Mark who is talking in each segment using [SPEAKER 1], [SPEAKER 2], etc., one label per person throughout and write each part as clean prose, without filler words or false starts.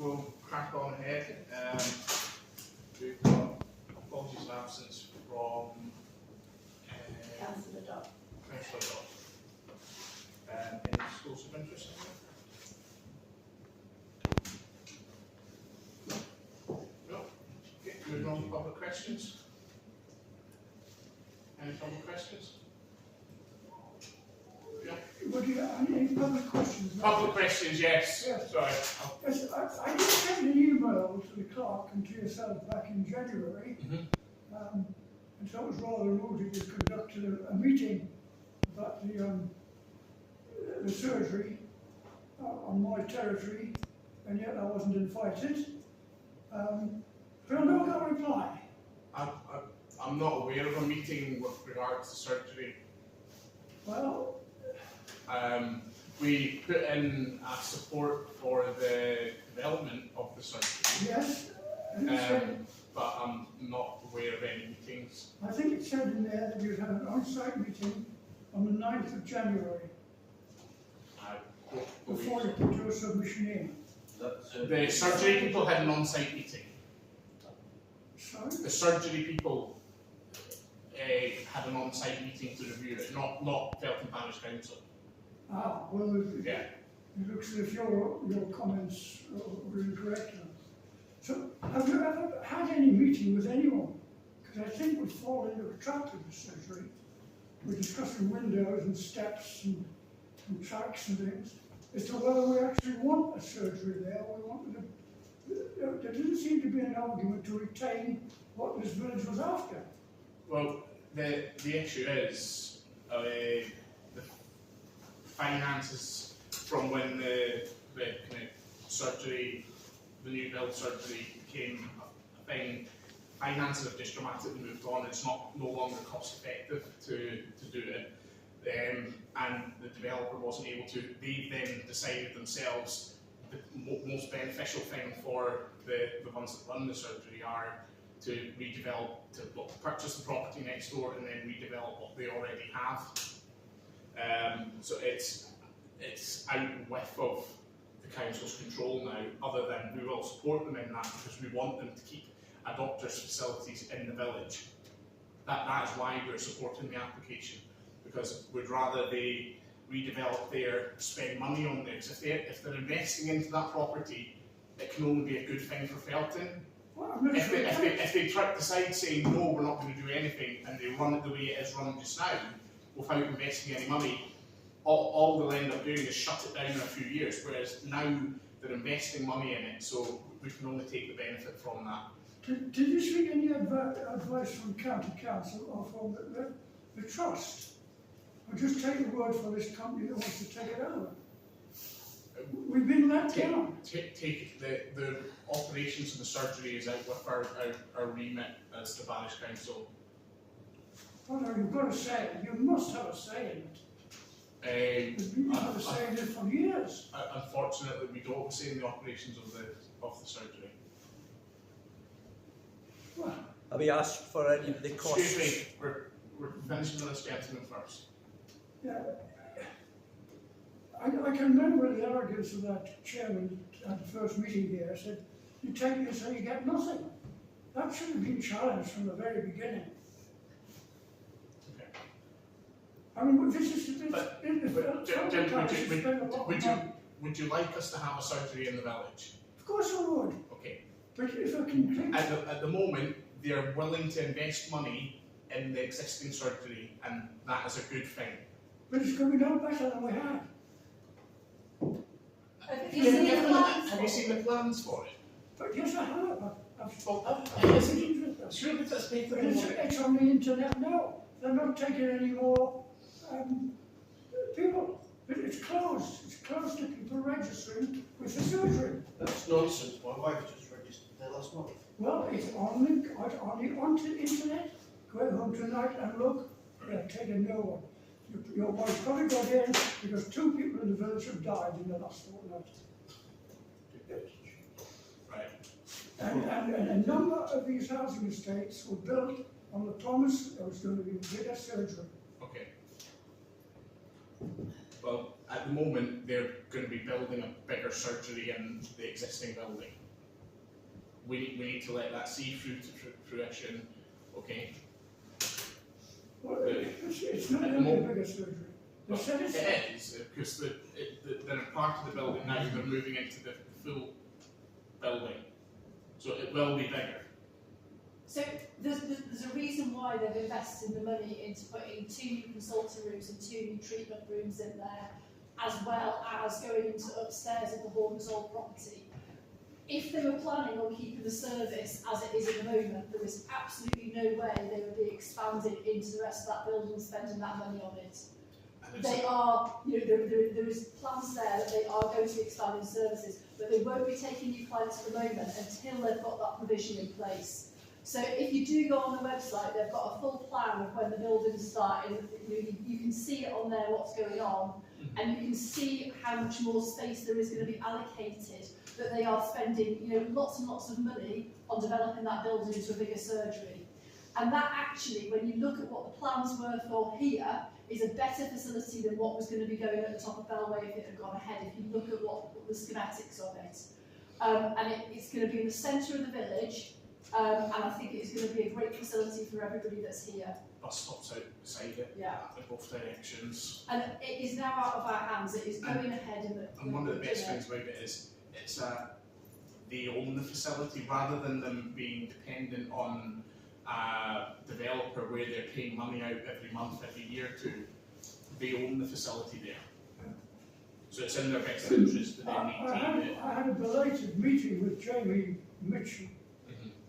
[SPEAKER 1] we'll crack on ahead. We've got apologies of absence from
[SPEAKER 2] Councillor Dodd.
[SPEAKER 1] Councillor Dodd. Any disclose of interest? No? Okay, moving on to public questions. Any public questions? Yeah.
[SPEAKER 3] Would you have any public questions?
[SPEAKER 1] Public questions, yes.
[SPEAKER 3] Yes.
[SPEAKER 1] Sorry.
[SPEAKER 3] Yes, I did send an email to the clerk and to yourself back in January, and so it was rather rude to conduct a meeting about the surgery on my territory, and yet I wasn't invited. But I never got a reply.
[SPEAKER 1] I'm not aware of a meeting with regards to surgery.
[SPEAKER 3] Well,
[SPEAKER 1] we put in a support for the development of the surgery,
[SPEAKER 3] yes, and it said,
[SPEAKER 1] but I'm not aware of any meetings.
[SPEAKER 3] I think it said in there that you'd have an on-site meeting on the 9th of January,
[SPEAKER 1] I don't believe
[SPEAKER 3] before you put your submission in.
[SPEAKER 1] the surgery people had an on-site meeting.
[SPEAKER 3] Sorry?
[SPEAKER 1] The surgery people had an on-site meeting to review it, not Felton Parish Council.
[SPEAKER 3] Ah, well,
[SPEAKER 1] Yeah.
[SPEAKER 3] it looks as if your comments were incorrect. So, have you ever had any meeting with anyone? Because I think we fall into a trap with the surgery. We're discussing windows and steps and tracks and things, as to whether we actually want a surgery there, or we want to. There didn't seem to be an argument to retain what this village was after.
[SPEAKER 1] Well, the issue is the finances from when the kind of surgery, the new build surgery became a thing. Finances have just dramatically moved on. It's no longer cost effective to do it, and the developer wasn't able to. They then decided themselves the most beneficial thing for the ones that run the surgery are to redevelop, to purchase the property next door and then redevelop what they already have. So it's out with of the council's control now, other than we will support them in that because we want them to keep a doctor's facilities in the village. That is why we're supporting the application, because we'd rather they redevelop there, spend money on this. If they're investing into that property, it can only be a good thing for Felton.
[SPEAKER 3] Well,
[SPEAKER 1] If they decide saying no, we're not going to do anything, and they run it the way it is run just now, without investing any money, all they'll end up doing is shut it down in a few years. Whereas now they're investing money in it, so we can only take the benefit from that.
[SPEAKER 3] Did you seek any advice from County Council or from the Trust? Or just take the word for this company that wants to take it over? We've been let down.
[SPEAKER 1] Take the operations of the surgery is out with our remit as the Parish Council.
[SPEAKER 3] Well, no, you've got a say. You must have a say in it. You've had a say in it for years.
[SPEAKER 1] Unfortunately, we don't have a say in the operations of the surgery.
[SPEAKER 3] Well,
[SPEAKER 4] Have we asked for any of the costs?
[SPEAKER 1] Excuse me, we're finishing with this gentleman first.
[SPEAKER 3] yeah. I can remember the arrogance of that chairman at the first meeting here. I said, you take this and you get nothing. That should have been challenged from the very beginning.
[SPEAKER 1] Okay.
[SPEAKER 3] I mean, this is
[SPEAKER 1] Would you like us to have a surgery in the village?
[SPEAKER 3] Of course I would.
[SPEAKER 1] Okay.
[SPEAKER 3] But if I can think,
[SPEAKER 1] At the moment, they're willing to invest money in the existing surgery, and that is a good thing.
[SPEAKER 3] but it's going to be no better than we had.
[SPEAKER 2] Have you seen the plans?
[SPEAKER 1] Have you seen the plans for it?
[SPEAKER 3] But yes, I have.
[SPEAKER 1] Sure, but that's better
[SPEAKER 3] But
[SPEAKER 1] than what it
[SPEAKER 3] it's on the internet now. They're not taking any more people. But it's closed. It's closed to people registering with the surgery.
[SPEAKER 5] That's nonsense. My wife just registered there last month.
[SPEAKER 3] Well, it's on the internet. Go home tonight and look. They're taking no one. Your wife's got to go in because 2 people in the village have died in the last fortnight.
[SPEAKER 1] Right.
[SPEAKER 3] And a number of these housing estates were built on the promise there was going to be bigger surgery.
[SPEAKER 1] Okay. Well, at at the moment, they're going to be building a bigger surgery in the existing building. We need to let that see through to fruition, okay?
[SPEAKER 3] Well, it's not
[SPEAKER 1] At the
[SPEAKER 3] going to be a
[SPEAKER 1] moment-
[SPEAKER 3] bigger surgery. They
[SPEAKER 1] Well,
[SPEAKER 3] said it's,
[SPEAKER 1] it is, because they're a part of the building now, they're moving into the full building. So it will be bigger.
[SPEAKER 2] So there's a reason why they've invested the money into putting 2 new consulting rooms and 2 new treatment rooms in there, as well as going into upstairs of the Horner's old property. If they were planning on keeping the service as it is at the moment, there is absolutely no way they would be expanding into the rest of that building and spending that money on it.
[SPEAKER 1] And
[SPEAKER 2] They are, you know, there is plans there that they are going to be expanding services, but they won't be taking new clients at the moment until they've got that provision in place. So if you do go on the website, they've got a full plan of when the building's starting. You can see it on there what's going on, and you can see how much more space there is going to be allocated. That they are spending, you know, lots and lots of money on developing that building into a bigger surgery. And that actually, when you look at what the plans were for here, is a better facility than what was going to be going at the top of Bellway if it had gone ahead, if you look at what the schematics of it. And it's going to be in the centre of the village, and I think it's going to be a great facility for everybody that's here.
[SPEAKER 1] bus stops out beside it,
[SPEAKER 2] Yeah.
[SPEAKER 1] in both directions.
[SPEAKER 2] And it is now out of our hands, it is going ahead in the...
[SPEAKER 1] And one of the best things about it is, they own the facility, rather than them being dependent on a developer where they're paying money out every month, every year to, they own the facility there. So it's in their best interest to then maintain it.
[SPEAKER 3] I had a belated meeting with Jamie Mitchell,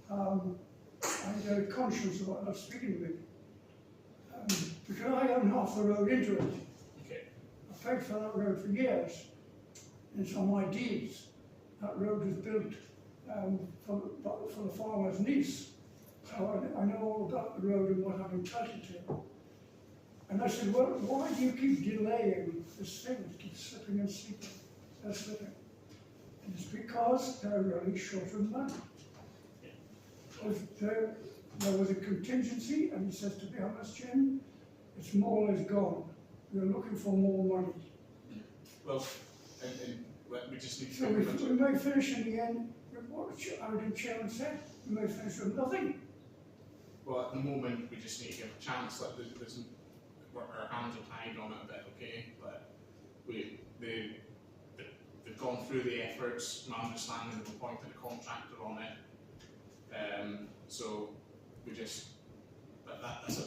[SPEAKER 3] and very conscious of what I was speaking with. Because I own half the road into it.
[SPEAKER 1] Okay.
[SPEAKER 3] I paid for that road for years. It's on my deeds. That road was built for the farmer's niece. So I know all about the road and what I'm entitled to. And I said, well, why do you keep delaying this thing? It keeps slipping and slipping. And it's because they're running short of money. There was a contingency, and he says, to be honest, Jim, it's more or less gone. We're looking for more money.
[SPEAKER 1] Well, and we just need to
[SPEAKER 3] So we may finish in the end with what the chairman said. We may finish with nothing.
[SPEAKER 1] Well, at the moment, we just need to give a chance. Like our hands are tied on it a bit, okay? But they've gone through the efforts. My understanding, they've appointed a contractor on it. So we just, that's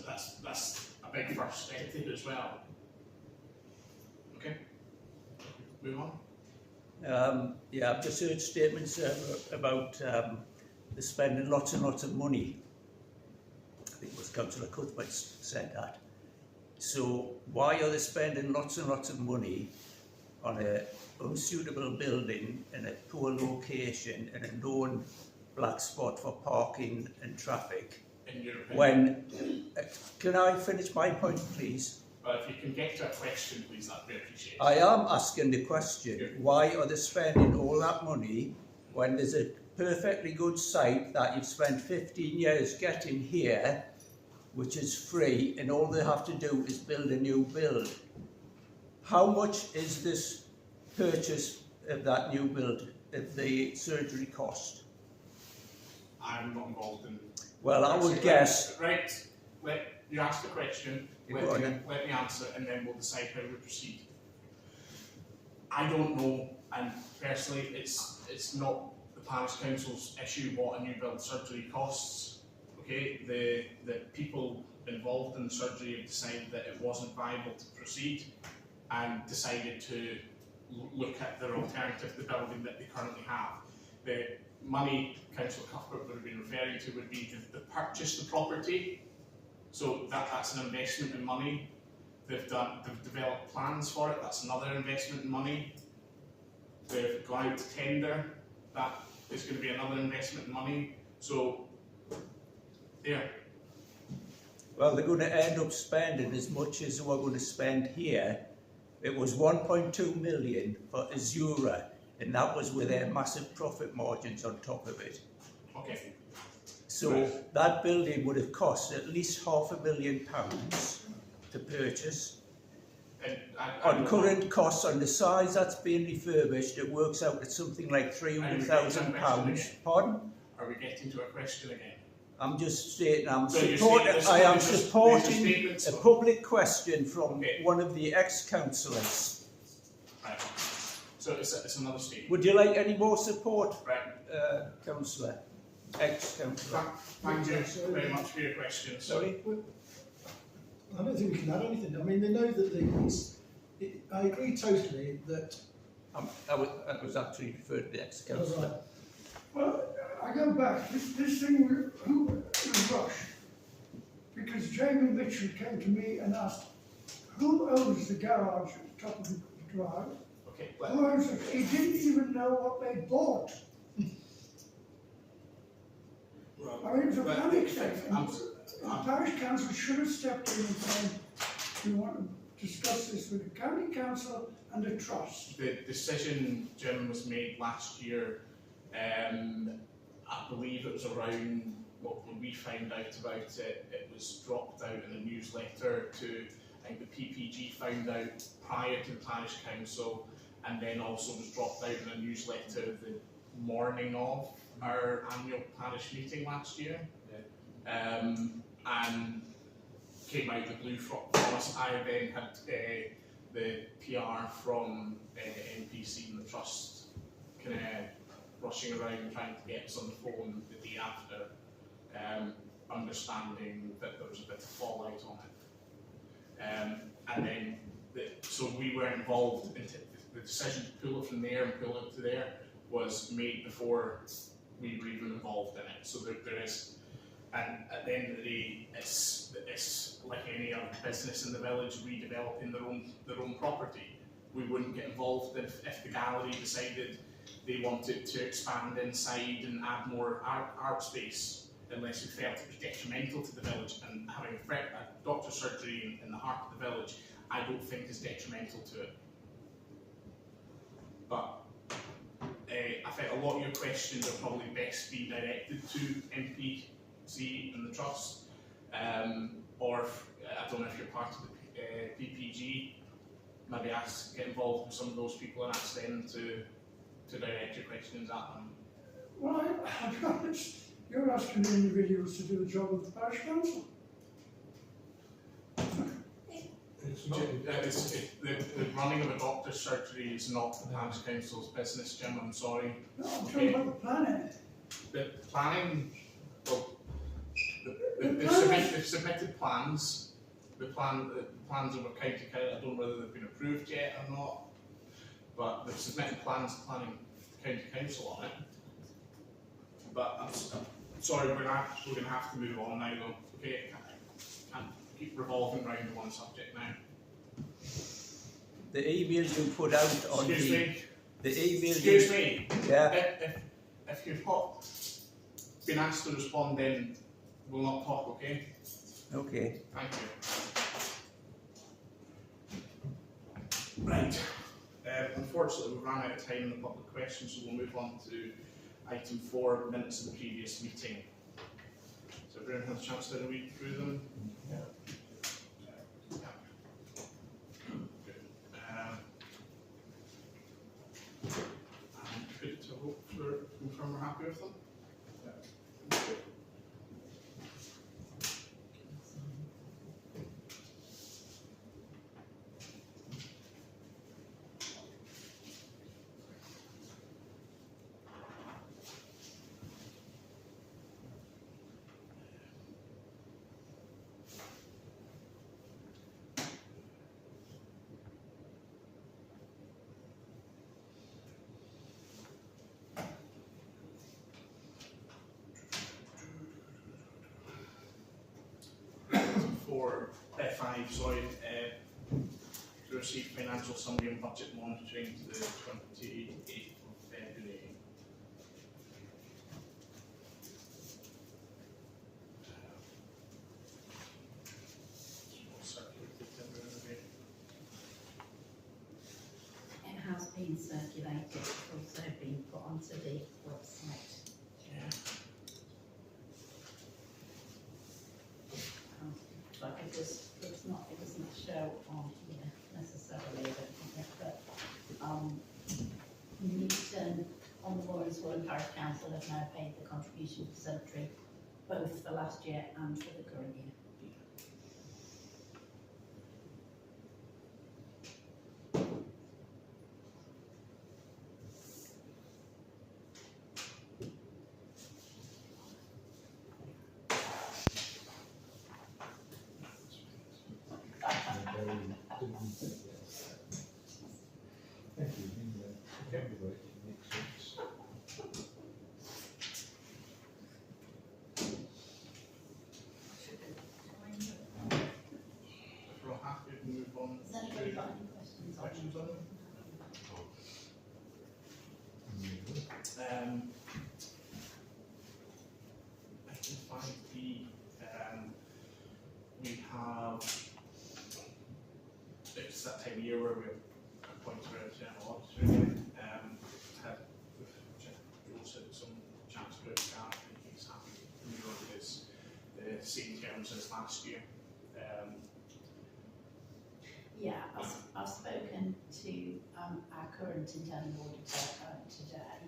[SPEAKER 1] a big first step as well. Okay, move on.
[SPEAKER 4] Yeah, I've just heard statements about they're spending lots and lots of money. I think it was Councillor Cuthbert said that. So why are they spending lots and lots of money on an unsuitable building in a poor location in a known black spot for parking and traffic?
[SPEAKER 1] In your opinion.
[SPEAKER 4] When, can I finish my point, please?
[SPEAKER 1] But if you can get to a question, please, that'd be appreciated.
[SPEAKER 4] I am asking the question, why are they spending all that money when there's a perfectly good site that you've spent 15 years getting here, which is free, and all they have to do is build a new build? How much is this purchase of that new build, of the surgery cost?
[SPEAKER 1] I'm not involved in...
[SPEAKER 4] Well, I would guess...
[SPEAKER 1] Right, you ask the question, let me answer, and then we'll decide how we proceed. I don't know, and personally, it's not the Parish Council's issue what a new build surgery costs. Okay, the people involved in the surgery have decided that it wasn't viable to proceed, and decided to look at their alternative, the building that they currently have. The money Councillor Cuthbert would have been referring to would be the purchase the property. So that's an investment in money. They've developed plans for it, that's another investment in money. They've gone out to tender, that is going to be another investment in money. So, there.
[SPEAKER 4] Well, they're going to end up spending as much as we're going to spend here. It was 1.2 million for Azura, and that was with their massive profit margins on top of it.
[SPEAKER 1] Okay.
[SPEAKER 4] So that building would have cost at least £500,000 to purchase.
[SPEAKER 1] And
[SPEAKER 4] On current costs, on the size that's being refurbished, it works out at something like £300,000. Pardon?
[SPEAKER 1] Are we getting to a question again?
[SPEAKER 4] I'm just stating, I am
[SPEAKER 1] There's
[SPEAKER 4] supporting
[SPEAKER 1] statements
[SPEAKER 4] a public question from
[SPEAKER 1] Okay.
[SPEAKER 4] one of the ex-councillors.
[SPEAKER 1] Right. So it's another statement.
[SPEAKER 4] Would you like any more support,
[SPEAKER 1] Right.
[SPEAKER 4] councillor? Ex-councillor.
[SPEAKER 1] Thank you very much for your question.
[SPEAKER 4] Sorry?
[SPEAKER 5] I don't think we can add anything. I mean, they know that I agree totally that.
[SPEAKER 4] I was actually referred to the ex-councillor.
[SPEAKER 5] Right.
[SPEAKER 3] Well, I go back, this thing was rushed, because Jamie Mitchell came to me and asked, who owns the garage at the top of the drive?
[SPEAKER 1] Okay.
[SPEAKER 3] Who owns it? He didn't even know what they bought. I mean, it was a panic thing. The Parish Council should have stepped in and said, we want to discuss this with the County Council and the Trust.
[SPEAKER 1] The decision, Jim, was made last year. I believe it was around when we found out about it, it was dropped out in a newsletter to, I think the PPG found out prior to the Parish Council, and then also was dropped out in a newsletter the morning of our annual parish meeting last year. And came out the blue from us. I then had the PR from NPC and the Trust kind of rushing around trying to get us on the phone the day after, understanding that there was a bit of fallout on it. And then, so we were involved in the decision to pull it from there and pull it to there was made before we were even involved in it. So there is, and at the end of the day, it's like any other business in the village redeveloping their own property. We wouldn't get involved if the gallery decided they wanted to expand inside and add more art space, unless we felt it was detrimental to the village. And having a doctor's surgery in the heart of the village, I don't think is detrimental to it. But I think a lot of your questions are probably best be directed to NPC and the Trust, or I don't know if you're part of the PPG, maybe get involved with some of those people and ask them to direct your questions at them.
[SPEAKER 3] Well, I'll be honest, you're asking the individuals to do the job of the Parish Council.
[SPEAKER 5] It's not.
[SPEAKER 1] The running of a doctor's surgery is not the Parish Council's business, Jim, I'm sorry.
[SPEAKER 3] No, I'm talking about the planning.
[SPEAKER 1] The planning, well, they've submitted plans. The plans of a county council, I don't know whether they've been approved yet or not, but they've submitted plans to planning county council on it. But I'm sorry, we're going to have to move on now, though. Okay, can't keep revolving around one subject now.
[SPEAKER 4] The email you put out on
[SPEAKER 1] Excuse me.
[SPEAKER 4] The email.
[SPEAKER 1] Excuse me.
[SPEAKER 4] Yeah.
[SPEAKER 1] If you've not been asked to respond, then we'll not talk. Okay.
[SPEAKER 4] Okay.
[SPEAKER 1] Thank you. Right. Unfortunately, we've run out of time in the public questions, so we'll move on to item 4, minutes of the previous meeting. So everyone has a chance to read through them?
[SPEAKER 5] Yeah.
[SPEAKER 1] Good. And good to hope for confirm we're happy with them? Yeah. Good. For F5, sorry, to receive financial summary and budget monitoring to the 28th of February.
[SPEAKER 6] It has been circulated, it's also been put onto the website.
[SPEAKER 1] Yeah.
[SPEAKER 6] But it doesn't show on here necessarily. and Parish Council have now paid the contribution for cemetery, both for last year and for the current year.
[SPEAKER 7] Thank you.
[SPEAKER 1] If we're all happy, we can move on
[SPEAKER 6] Has anybody
[SPEAKER 1] to
[SPEAKER 6] got any questions on
[SPEAKER 1] questions on them. Item 5B, we have, it's that time of year where we're appointing our general auditor again. We've also had some chance to look at, I think he's happy to move on with his the same terms as last year.
[SPEAKER 6] Yeah, I've spoken to our current internal auditor today.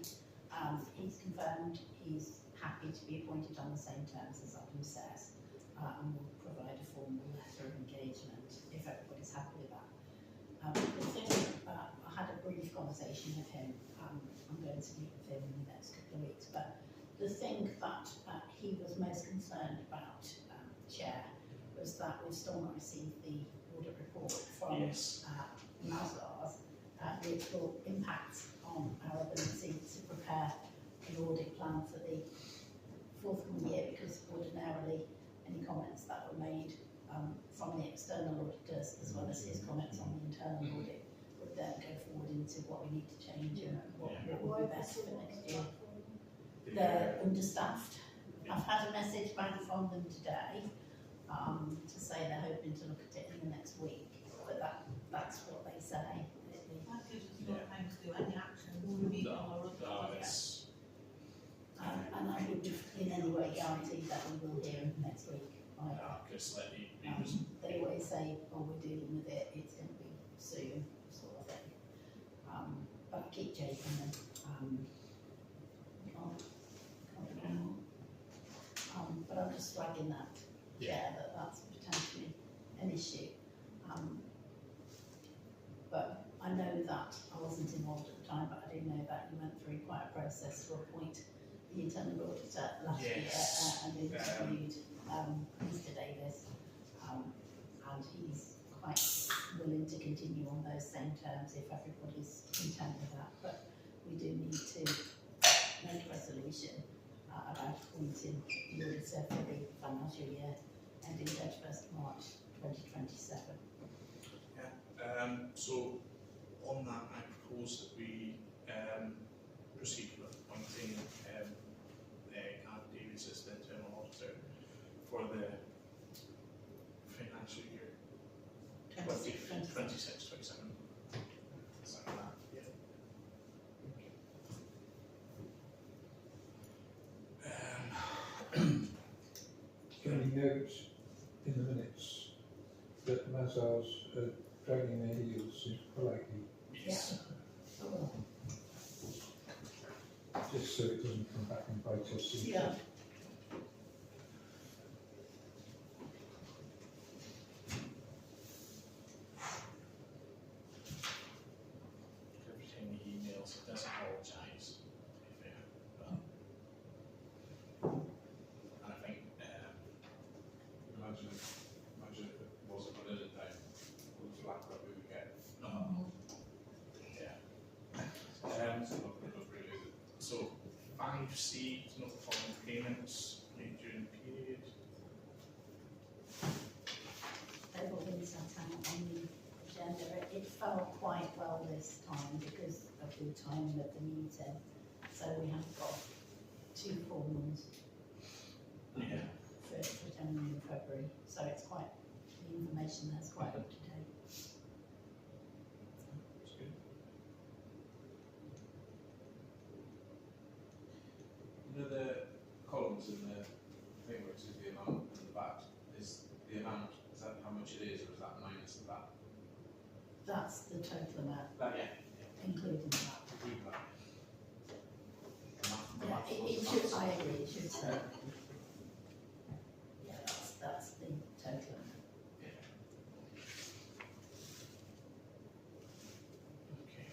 [SPEAKER 6] He's confirmed he's happy to be appointed on the same terms as Adam says, and will provide a formal letter of engagement if everybody's happy with that. The thing, I had a brief conversation with him. I'm going to meet with him in the next couple of weeks, but the thing that he was most concerned about, Chair, was that we've still not received the audit report from
[SPEAKER 1] Yes.
[SPEAKER 6] Mazars, which will impact on our ability to prepare an audit plan for the forthcoming year, because ordinarily any comments that were made from the external auditors as well as his comments on the internal audit would then go forward into what we need to change and what would be best for next year. They're understaffed. I've had a message back from them today to say they're hoping to look at it in the next week, but that's what they say.
[SPEAKER 8] That gives us no time to do any action, we'll be on our other projects.
[SPEAKER 6] And I wouldn't in any way guarantee that we will hear next week.
[SPEAKER 1] Because like he was,
[SPEAKER 6] They always say, oh, we're dealing with it, it's going to be soon, sort of thing. But I keep chasing them. But I'm just flagging that, yeah, that's potentially an issue. But I know that I wasn't involved at the time, but I do know that you went through quite a process to appoint the internal auditor last year, and interviewed Mr. Davis, and he's quite willing to continue on those same terms if everybody's content with that. But we do need to make a resolution about appointing the auditor for the financial year ending 31st March 2027.
[SPEAKER 1] So on that, I propose that we proceed with appointing Gareth Davies as the internal auditor for the financial year 26-27. Something like that, yeah.
[SPEAKER 7] Can you note in the minutes that Mazars are dragging their heels since politely,
[SPEAKER 1] Yes.
[SPEAKER 6] Oh,
[SPEAKER 7] just so it doesn't come back and bite us?
[SPEAKER 6] yeah.
[SPEAKER 1] Every time he emails, he does apologise. And I think
[SPEAKER 9] Imagine if it wasn't another time, the flag that we would get.
[SPEAKER 1] yeah.
[SPEAKER 9] It's not really, is it?
[SPEAKER 1] So 5C, to note the following payments made during the period.
[SPEAKER 6] They've all been set out on the agenda. It fell quite well this time because of the timing of the meeting. So we have got 2 full ones
[SPEAKER 1] Yeah.
[SPEAKER 6] for January and February. So it's quite, the information there's quite up to date.
[SPEAKER 1] That's good.
[SPEAKER 9] You know the columns in the thing which is the amount and the VAT, is the amount, is that how much it is, or is that minus the VAT?
[SPEAKER 6] That's the total amount,
[SPEAKER 9] That, yeah.
[SPEAKER 6] including that.
[SPEAKER 9] Include that. And that
[SPEAKER 6] it should, I agree, it should say. Yeah, that's the total.
[SPEAKER 1] Okay.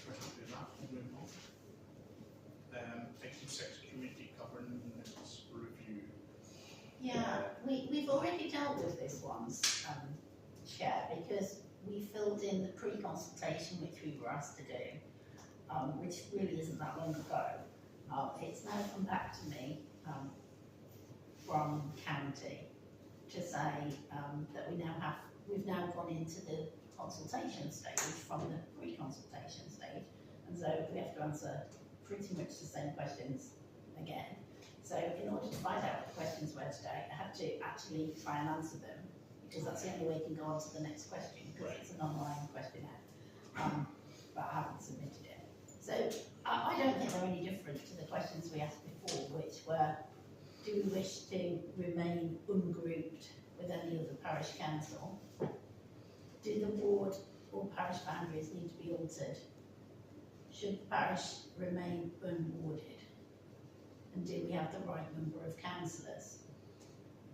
[SPEAKER 1] We're happy with that, we'll move on. Item 6, community governance review.
[SPEAKER 6] Yeah, we've already dealt with this once, Chair, because we filled in the pre-consultation which we were asked to do, which really isn't that long ago. It's now come back to me from county to say that we've now gone into the consultation stage from the pre-consultation stage, and so we have to answer pretty much the same questions again. So in order to find out what the questions were today, I had to actually try and answer them, because that's the only way you can go on to the next question, because it's an online questionnaire, but I haven't submitted it. So I don't think they're any different to the questions we asked before, which were, do we wish to remain ungrouped with any other parish council? Do the ward or parish boundaries need to be altered? Should the parish remain unwarded? And do we have the right number of councillors?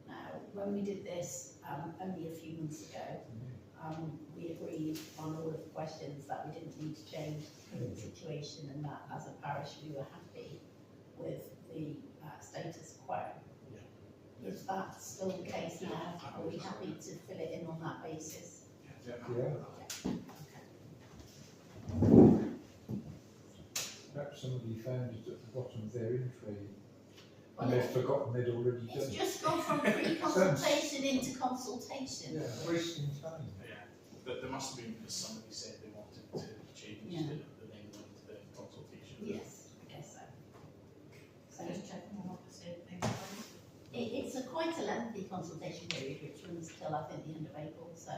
[SPEAKER 6] Now, when we did this only a few months ago, we agreed on all of the questions that we didn't need to change the situation, and that as a parish we were happy with the status quo. Yeah. Is that still the case now? Are we happy to fill it in on that basis?
[SPEAKER 7] Yeah.
[SPEAKER 6] Okay.
[SPEAKER 7] Perhaps somebody found it at the bottom of their entry
[SPEAKER 6] Well,
[SPEAKER 7] and they've forgotten they'd already done
[SPEAKER 6] it's
[SPEAKER 7] it.
[SPEAKER 6] just gone from pre-consultation into consultation.
[SPEAKER 7] Yeah, wasting time.
[SPEAKER 1] Yeah, but there must have been, because somebody said they wanted to change the name of the consultation.
[SPEAKER 6] Yes, I guess so. So
[SPEAKER 8] Just checking on what the same thing.
[SPEAKER 6] it's quite a lengthy consultation period, which runs till I think the end of April. So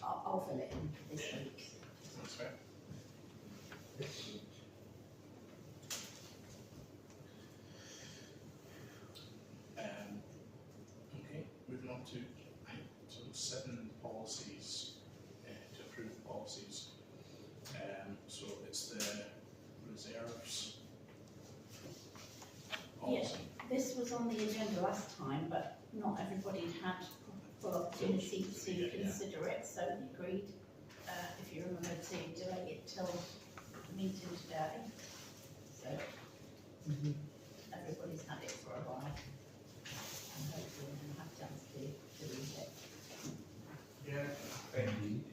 [SPEAKER 6] I'll fill it in this week.
[SPEAKER 1] That's fair.
[SPEAKER 7] Excellent.
[SPEAKER 1] Okay, moving on to item 7, policies, to approve the policies. So it's the reserves policy.
[SPEAKER 6] This was on the agenda last time, but not everybody had full opportunity to consider it, so we agreed, if you remember, to delay it till the meeting today. So everybody's had it for a while, and hopefully we'll have a chance to read it.
[SPEAKER 1] Yeah,
[SPEAKER 7] Indeed.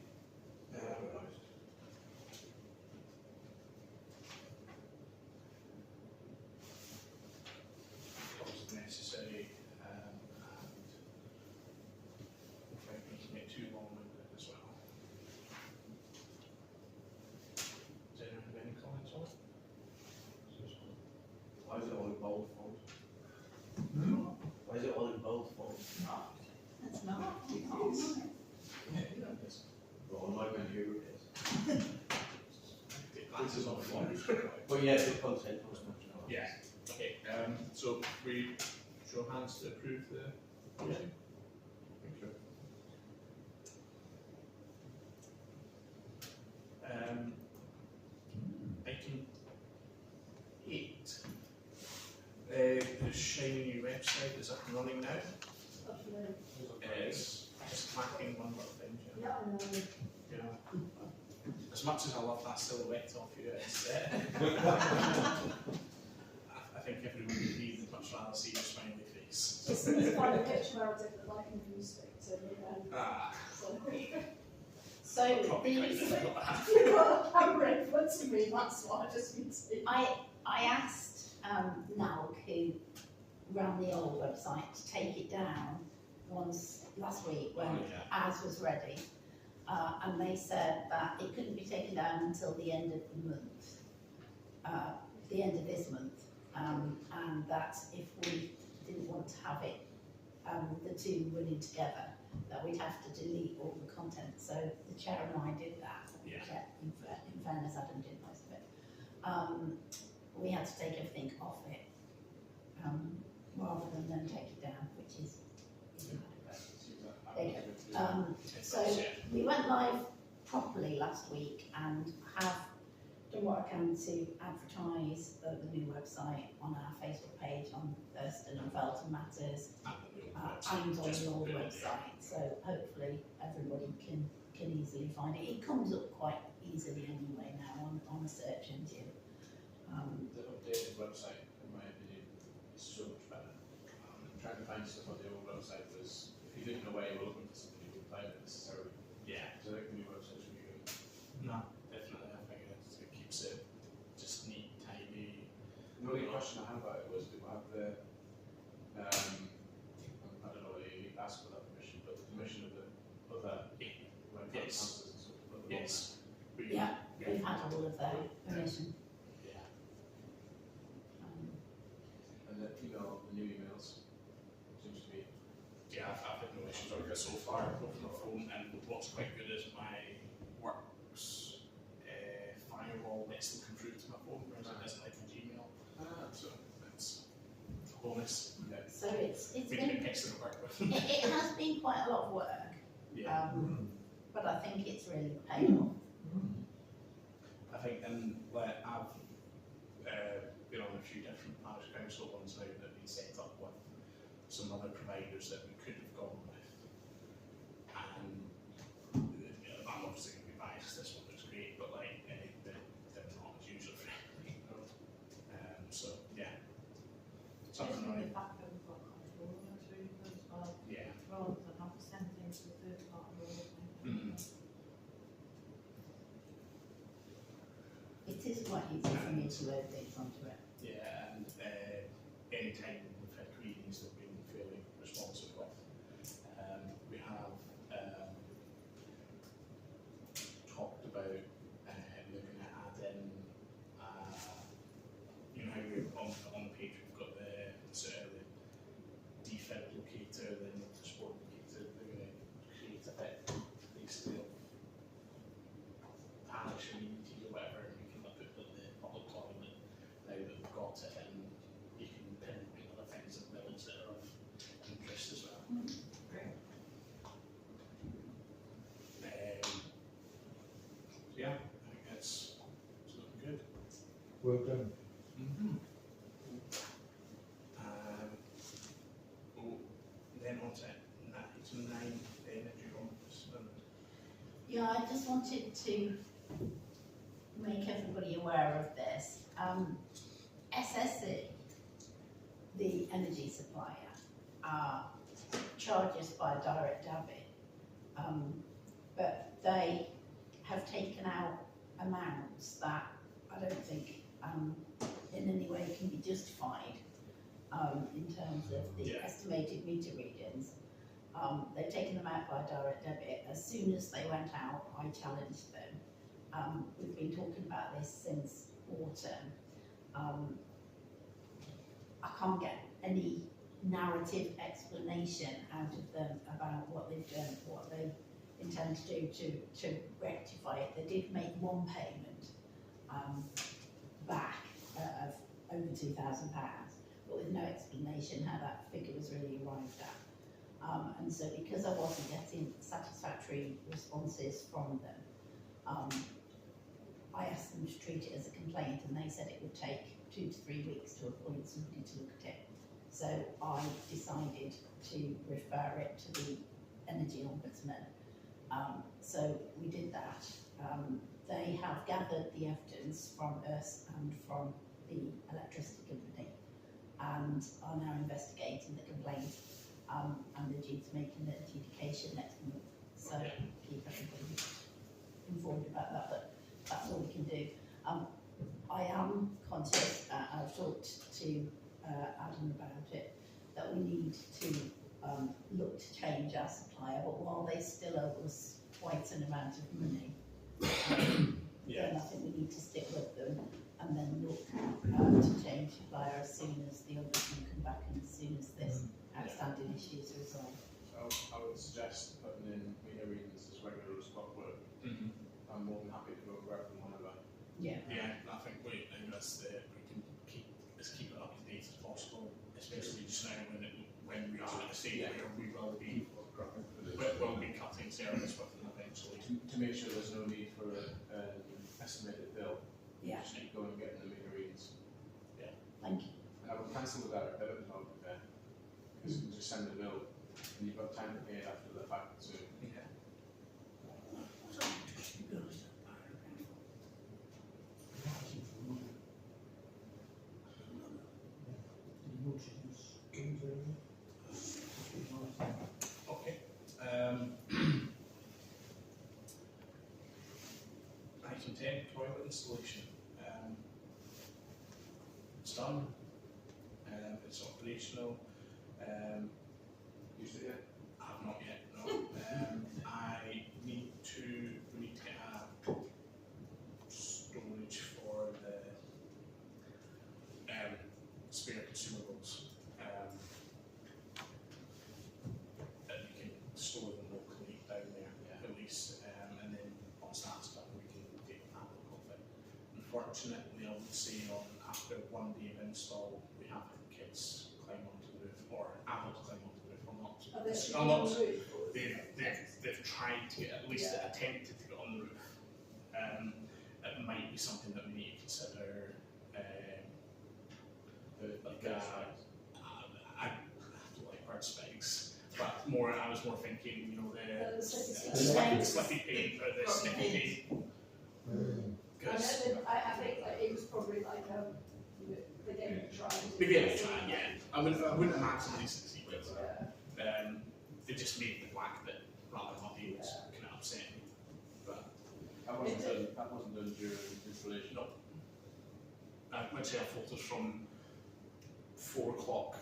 [SPEAKER 1] was necessary, and without making it too long-winded as well. Does anyone have any comments on it?
[SPEAKER 10] Why is it all in bold font? Why is it all in bold font?
[SPEAKER 6] That's not.
[SPEAKER 10] Well, on my computer it is.
[SPEAKER 1] This is on the phone.
[SPEAKER 10] But yeah, the content was much.
[SPEAKER 1] Yeah, okay, so we show of hands to approve the policy? Item 8. The shiny new website is up and running now. It's just lacking one little thing,
[SPEAKER 2] Yeah, I know.
[SPEAKER 1] yeah. As much as I love that silhouette of you, it's, I think everyone would need much rather see your smiley face.
[SPEAKER 2] It's quite a picture where I did the lighting from stick to
[SPEAKER 6] So
[SPEAKER 1] Probably kind
[SPEAKER 6] these,
[SPEAKER 1] of got that.
[SPEAKER 2] you've got a camera in front of me, that's what I just need to.
[SPEAKER 6] I asked Nalg, who ran the old website, to take it down once last week when ours was ready, and they said that it couldn't be taken down until the end of the month, the end of this month, and that if we didn't want to have it, the two running together, that we'd have to delete all the content. So the chair and I did that.
[SPEAKER 1] Yeah.
[SPEAKER 6] In fairness, Adam did most of it. We had to take everything off it. rather than then take it down, which is inadequate. There you go. So we went live properly last week and have done what I can to advertise the new website on our Facebook page on Thurston and Felton Matters and on the old website. So hopefully everybody can easily find it. It comes up quite easily anyway now on a search engine.
[SPEAKER 9] The updated website, in my opinion, is so much better. Trying to find stuff on the old website was, if you didn't know where you were looking for something, you wouldn't find it necessarily.
[SPEAKER 1] Yeah.
[SPEAKER 9] So I think the new website's really good.
[SPEAKER 1] No, definitely. I think it keeps it just neat, tidy.
[SPEAKER 9] The only question I had about it was, do we have the, I don't know whether you need to ask for that permission, but the permission of the other web
[SPEAKER 1] Yes.
[SPEAKER 9] councils and stuff to put them on
[SPEAKER 1] Yes.
[SPEAKER 6] Yeah, we've had all of their permission.
[SPEAKER 1] Yeah.
[SPEAKER 9] And the email, the new emails, seems to be,
[SPEAKER 1] Yeah, I've had no issues with it so far over my phone, and what's quite good is my works firewall lets them come through to my phone, whereas it isn't like a Gmail. So it's a bonus. Yeah.
[SPEAKER 6] So it's
[SPEAKER 1] We
[SPEAKER 6] been,
[SPEAKER 1] can excellent to work with.
[SPEAKER 6] it has been quite a lot of work,
[SPEAKER 1] Yeah.
[SPEAKER 6] but I think it's really paid off.
[SPEAKER 1] I think, and like I've been on a few different parish council ones now that have been set up with some other providers that we could have gone with, and I'm obviously going to be biased. This one looks great, but like they're not as user friendly. So yeah, something
[SPEAKER 8] Especially
[SPEAKER 1] right.
[SPEAKER 8] the fact that we've got control over it really good as well,
[SPEAKER 1] Yeah.
[SPEAKER 8] rather than have to send things to the third party or anything.
[SPEAKER 6] It is quite easy for me to load things onto it.
[SPEAKER 1] Yeah, and any time we've had queries that we've been fairly responsive with. We have talked about looking at adding, you know how we're on the page we've got the sort of the defib locator, the notice board locator. We're going to create a bit basically of parish community or whatever, and we can look at the public toilet now that we've got it, and you can pinpoint other things in the village that are of interest as well.
[SPEAKER 8] Great.
[SPEAKER 1] Yeah, I think it's looking good.
[SPEAKER 7] Well done.
[SPEAKER 1] Then on to item 9, the energy ombudsman.
[SPEAKER 6] Yeah, I just wanted to make everybody aware of this. SSE, the energy supplier, charges by direct debit, but they have taken out amounts that I don't think in any way can be justified in terms of the estimated meter readings. They've taken them out by direct debit. As soon as they went out, I challenged them. We've been talking about this since autumn. I can't get any narrative explanation out of them about what they've done, what they intend to do to rectify it. They did make one payment back of over £2,000, but with no explanation how that figure was really arrived at. And so because I wasn't getting satisfactory responses from them, I asked them to treat it as a complaint, and they said it would take 2 to 3 weeks to appoint somebody to look at it. So I decided to refer it to the Energy Ombudsman. So we did that. They have gathered the evidence from us and from the electricity company, and are now investigating the complaint, and they're due to make an adjudication next month. So keep everybody informed about that, but that's all we can do. I am conscious, I've talked to Adam about it, that we need to look to change our supplier, but while they still owe us quite an amount of money, then I think we need to stick with them and then look to change supplier as soon as the others can come back and as soon as this outstanding issue is resolved.
[SPEAKER 9] I would suggest putting in meter readings as regular as clockwork. I'm more than happy to go grab them whenever.
[SPEAKER 6] Yeah.
[SPEAKER 1] Yeah, I think we can keep it up to date as possible, especially just now when we are at a stage where we will be cutting service with them eventually.
[SPEAKER 9] To make sure there's no need for an estimated bill,
[SPEAKER 6] Yeah,
[SPEAKER 9] just need to go and get the meter readings.
[SPEAKER 6] thank you.
[SPEAKER 9] And I would cancel the direct debit as well, because you can just send the bill and you've got time to pay it after the fact, so.
[SPEAKER 1] Yeah. Okay. Item 10, toilet installation. It's done. It's operational.
[SPEAKER 9] Used it yet?
[SPEAKER 1] I have not yet, no. We need to get a storage for the spare consumables. That we can store them locally down there, at least, and then once that's done, we can take a padlock off it. Unfortunately, I would say after 1 day of install, we have had kids climb onto the roof, or adults climb onto the roof, or not.
[SPEAKER 2] Are they
[SPEAKER 1] It's
[SPEAKER 2] on
[SPEAKER 1] not-
[SPEAKER 2] the roof?
[SPEAKER 1] They've tried to get, at least attempted to get on the roof. It might be something that we need to consider, like I don't like bird spikes, but I was more thinking, you know, the slippy paint or the sticky paint.
[SPEAKER 2] I think that it was probably like the game of trying.
[SPEAKER 1] We gave it a try, yeah. I wouldn't imagine they succeeded. They just made the black bit rather muddy, which kind of upset me. But
[SPEAKER 9] That wasn't done during installation?
[SPEAKER 1] no. Let's say I filters from 4 o'clock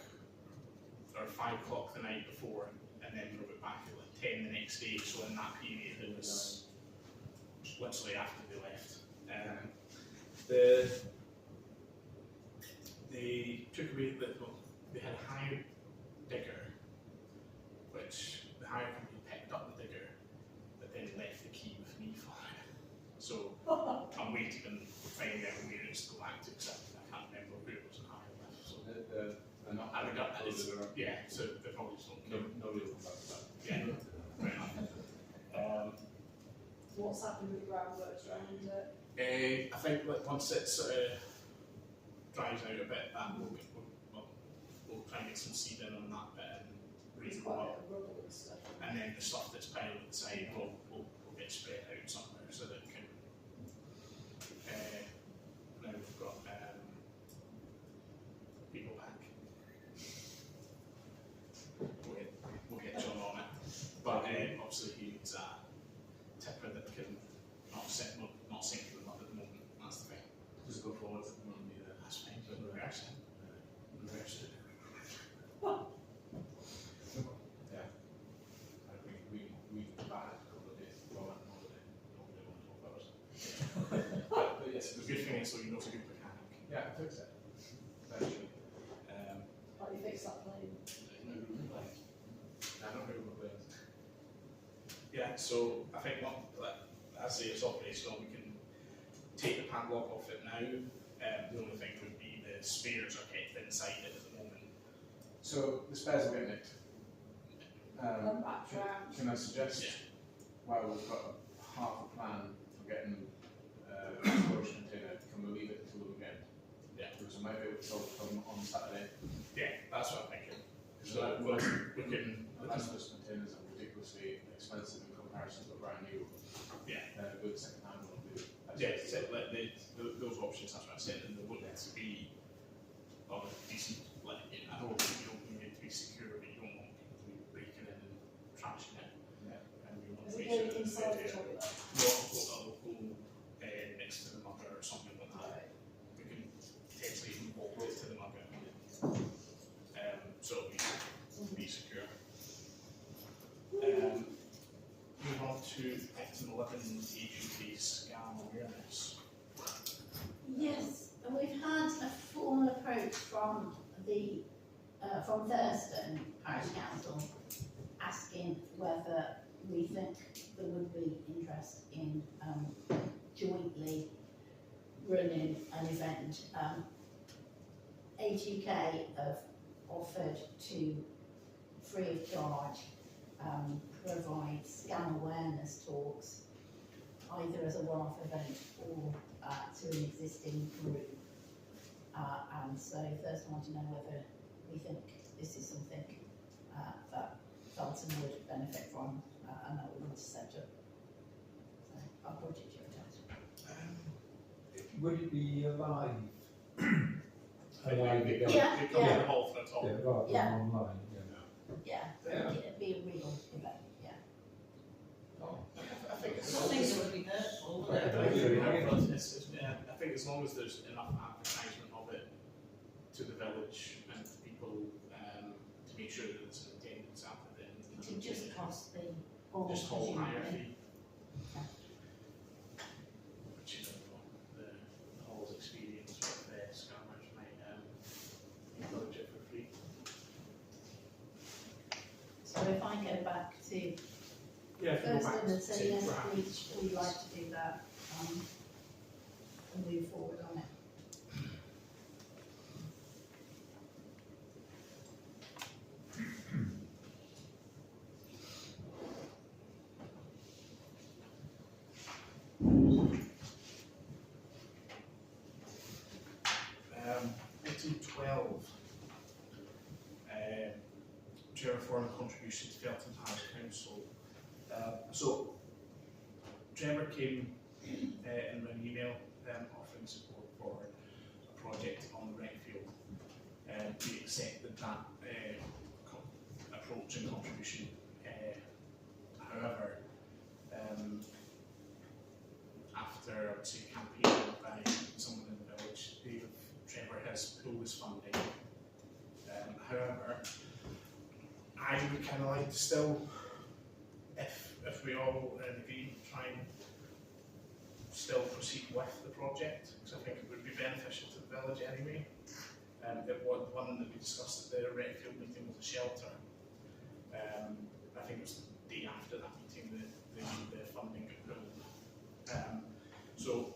[SPEAKER 1] or 5 o'clock the night before, and then drove it back at like 10 the next day. So in that period, it was literally after they left. They took away they had a hire digger, which the hire company picked up the digger, but then left the key with me for it. So I'm waiting and finding out where it's going back to, because I can't remember who it was a hire with. So
[SPEAKER 9] They're not.
[SPEAKER 1] I regard that as,
[SPEAKER 9] They're-
[SPEAKER 1] yeah, so they probably just don't care.
[SPEAKER 9] Nobody will come back to that.
[SPEAKER 1] Yeah, fair enough.
[SPEAKER 2] What's happened with the groundworks around it?
[SPEAKER 1] I think like once it sort of dries out a bit, that we'll try and get some seed in on that bit and
[SPEAKER 2] It's
[SPEAKER 1] regrow
[SPEAKER 2] quite
[SPEAKER 1] up.
[SPEAKER 2] a rubble and stuff.
[SPEAKER 1] And then the stuff that's piled at the side will get spread out somewhere so that it can. Now we've got people back. We'll get John on it, but obviously he needs a tipper that can not sink them up at the moment. That's the thing.
[SPEAKER 9] Just go forward, it won't be there.
[SPEAKER 1] That's fine. But reverse it. Reverse it.
[SPEAKER 9] Yeah. We bad a couple of days, well, on holiday, nobody want to talk about it. But yes,
[SPEAKER 1] The good thing is, though, you know it's a good mechanic.
[SPEAKER 9] Yeah, I fix it. Eventually.
[SPEAKER 2] Like you fix that plane.
[SPEAKER 9] I don't know what it is.
[SPEAKER 1] Yeah, so I think as I say, it's operational, we can take the padlock off it now. The only thing would be the spares are kept inside it at the moment.
[SPEAKER 9] So the spares will get nicked.
[SPEAKER 2] Background.
[SPEAKER 9] Can I suggest,
[SPEAKER 1] Yeah.
[SPEAKER 9] while we've got half a plan for getting a storage container, can we leave it until the weekend?
[SPEAKER 1] Yeah.
[SPEAKER 9] Because we might be able to solve the problem on Saturday.
[SPEAKER 1] Yeah, that's what I'm thinking.
[SPEAKER 9] So
[SPEAKER 1] So we can.
[SPEAKER 9] unless those containers are ridiculously expensive in comparison to a brand new,
[SPEAKER 1] Yeah.
[SPEAKER 9] good second hand one, we would.
[SPEAKER 1] Yeah, so like those options, that's what I said, and they want it to be of a decent, like, I don't think you don't need it to be secure, but you don't want people to be breaking in and trashing it.
[SPEAKER 9] Yeah.
[SPEAKER 1] And we want
[SPEAKER 2] Is
[SPEAKER 1] to
[SPEAKER 2] it
[SPEAKER 1] make sure
[SPEAKER 2] going
[SPEAKER 1] that
[SPEAKER 2] inside the
[SPEAKER 1] they're
[SPEAKER 2] toilet?
[SPEAKER 1] not a local next to the mugger or something like that.
[SPEAKER 2] Right.
[SPEAKER 1] We can potentially even bolt it to the mugger. So it'll be secure. Move on to item 11, agency scam awareness.
[SPEAKER 6] Yes, and we've had a formal approach from from Thurston Parish Council asking whether we think there would be interest in jointly running an event. Age UK have offered to, free of charge, provide scam awareness talks, either as a one-off event or to an existing group. And so first I want to know whether we think this is something that Felton would benefit from and that we want to set up. So I'll put it to your attention.
[SPEAKER 7] Would it be live?
[SPEAKER 1] They
[SPEAKER 7] Live,
[SPEAKER 1] come
[SPEAKER 6] Yeah,
[SPEAKER 1] to
[SPEAKER 6] yeah.
[SPEAKER 1] the hall for a talk.
[SPEAKER 7] yeah, rather
[SPEAKER 6] Yeah.
[SPEAKER 7] than online, yeah.
[SPEAKER 6] Yeah, it'd be a real event, yeah.
[SPEAKER 1] I think
[SPEAKER 8] I
[SPEAKER 1] it's
[SPEAKER 8] don't think it would be hurtful, would
[SPEAKER 1] I
[SPEAKER 8] it?
[SPEAKER 1] think as long as there's enough advertisement of it to the village and to people to make sure that it's an attendance out there.
[SPEAKER 6] It would just cost the hall,
[SPEAKER 1] Just whole higher
[SPEAKER 6] presumably.
[SPEAKER 1] fee. Which is the hall's experience with scammers might encourage it for free.
[SPEAKER 6] So if I go back to
[SPEAKER 1] Yeah, if you go
[SPEAKER 6] first
[SPEAKER 1] back
[SPEAKER 6] and
[SPEAKER 1] to
[SPEAKER 6] say yes,
[SPEAKER 1] perhaps.
[SPEAKER 6] we'd like to do that, and move forward on it.
[SPEAKER 1] Item 12. Chair of Foreign Contribution to Felton Parish Council. So, Trevor came in an email offering support for a project on the rec field. We accepted that approach and contribution. However, after I would say campaigning by someone in the village, Trevor has pulled his funding. However, I would kind of like to still, if we all agree, try and still proceed with the project, because I think it would be beneficial to the village anyway. It was one that we discussed at the rec field meeting was a shelter. I think it was the day after that meeting the funding got pulled. So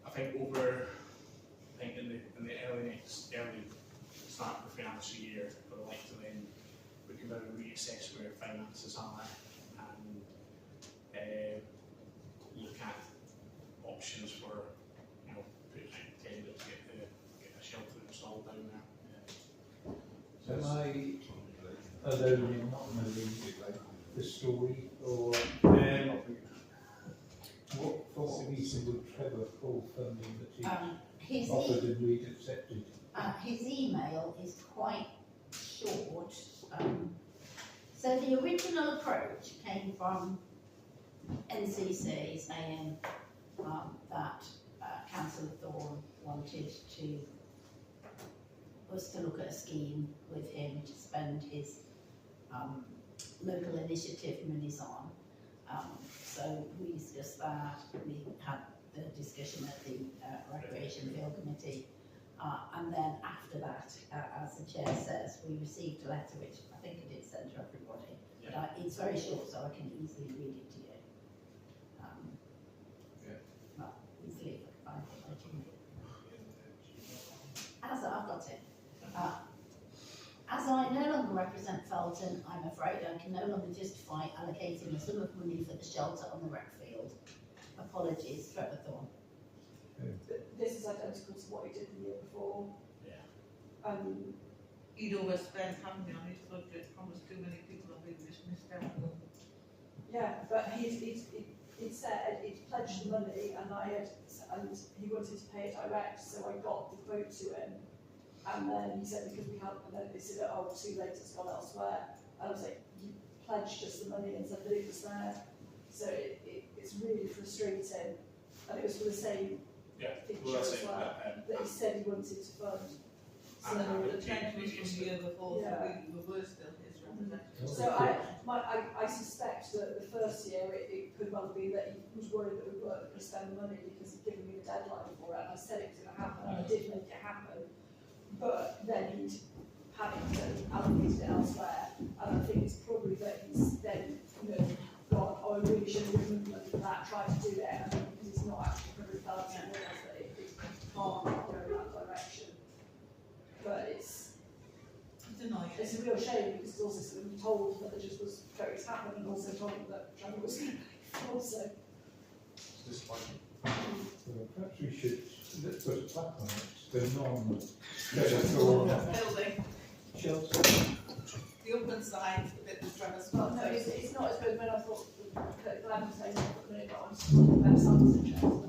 [SPEAKER 1] I think in the early start of the financial year, I would like to then we can then reassess where finances are and look at options for putting out tender to get a shelter installed down there.
[SPEAKER 7] So am I alone in not knowing the story, or what reason would Trevor pull funding that
[SPEAKER 6] His,
[SPEAKER 7] he offered and we'd accepted?
[SPEAKER 6] his email is quite short. So the original approach came from NCC saying that Councillor Thorne wanted us to look at a scheme with him to spend his local initiative monies on. So we discussed that, we had the discussion at the Recreation Field Committee, and then after that, as the Chair says, we received a letter which I think I did send to everybody, but it's very short so I can easily read it to you. Well, easily if I can find it. As I've got it. As I no longer represent Felton, I'm afraid I can no longer justify allocating a sum of money for the shelter on the rec field. Apologies, Trevor Thorne.
[SPEAKER 2] This is identical to what he did the year before.
[SPEAKER 1] Yeah.
[SPEAKER 8] You'd overspent, haven't you, on his budget, promised too many people and we've just missed out.
[SPEAKER 2] Yeah, but he said he'd pledged the money and he wanted to pay it direct, so I got the quote to him. And then he said because we hadn't, and then they said, oh, too late, it's gone elsewhere. And I was like, you pledged us the money and said that it was there. So it's really frustrating. And it was for the same picture as well, that he said he wanted to fund.
[SPEAKER 8] So the change was from the year before, so we were still his representative.
[SPEAKER 2] So I suspect that the first year it could well be that he was worried that we weren't going to spend the money because he'd given me a deadline for it and I said it was going to happen and I did make it happen. But then he'd panicked and allocated it elsewhere, and I think it's probably that he's then gone, oh, I really should have given money for that, tried to do it, and then because it's not actually covered balance, and realised that it can't go in that direction. But it's shame because it's also sort of told that there just was very happening and also told that Trevor was going to pay also.
[SPEAKER 9] It's disappointing.
[SPEAKER 7] Well, perhaps we should put a plaque on it, the non-predatory
[SPEAKER 8] Building,
[SPEAKER 7] shelter.
[SPEAKER 8] the open side, the bit with Trevor's.
[SPEAKER 2] Well, no, it's not as good when I thought Glenn was saying that, but on website was interesting.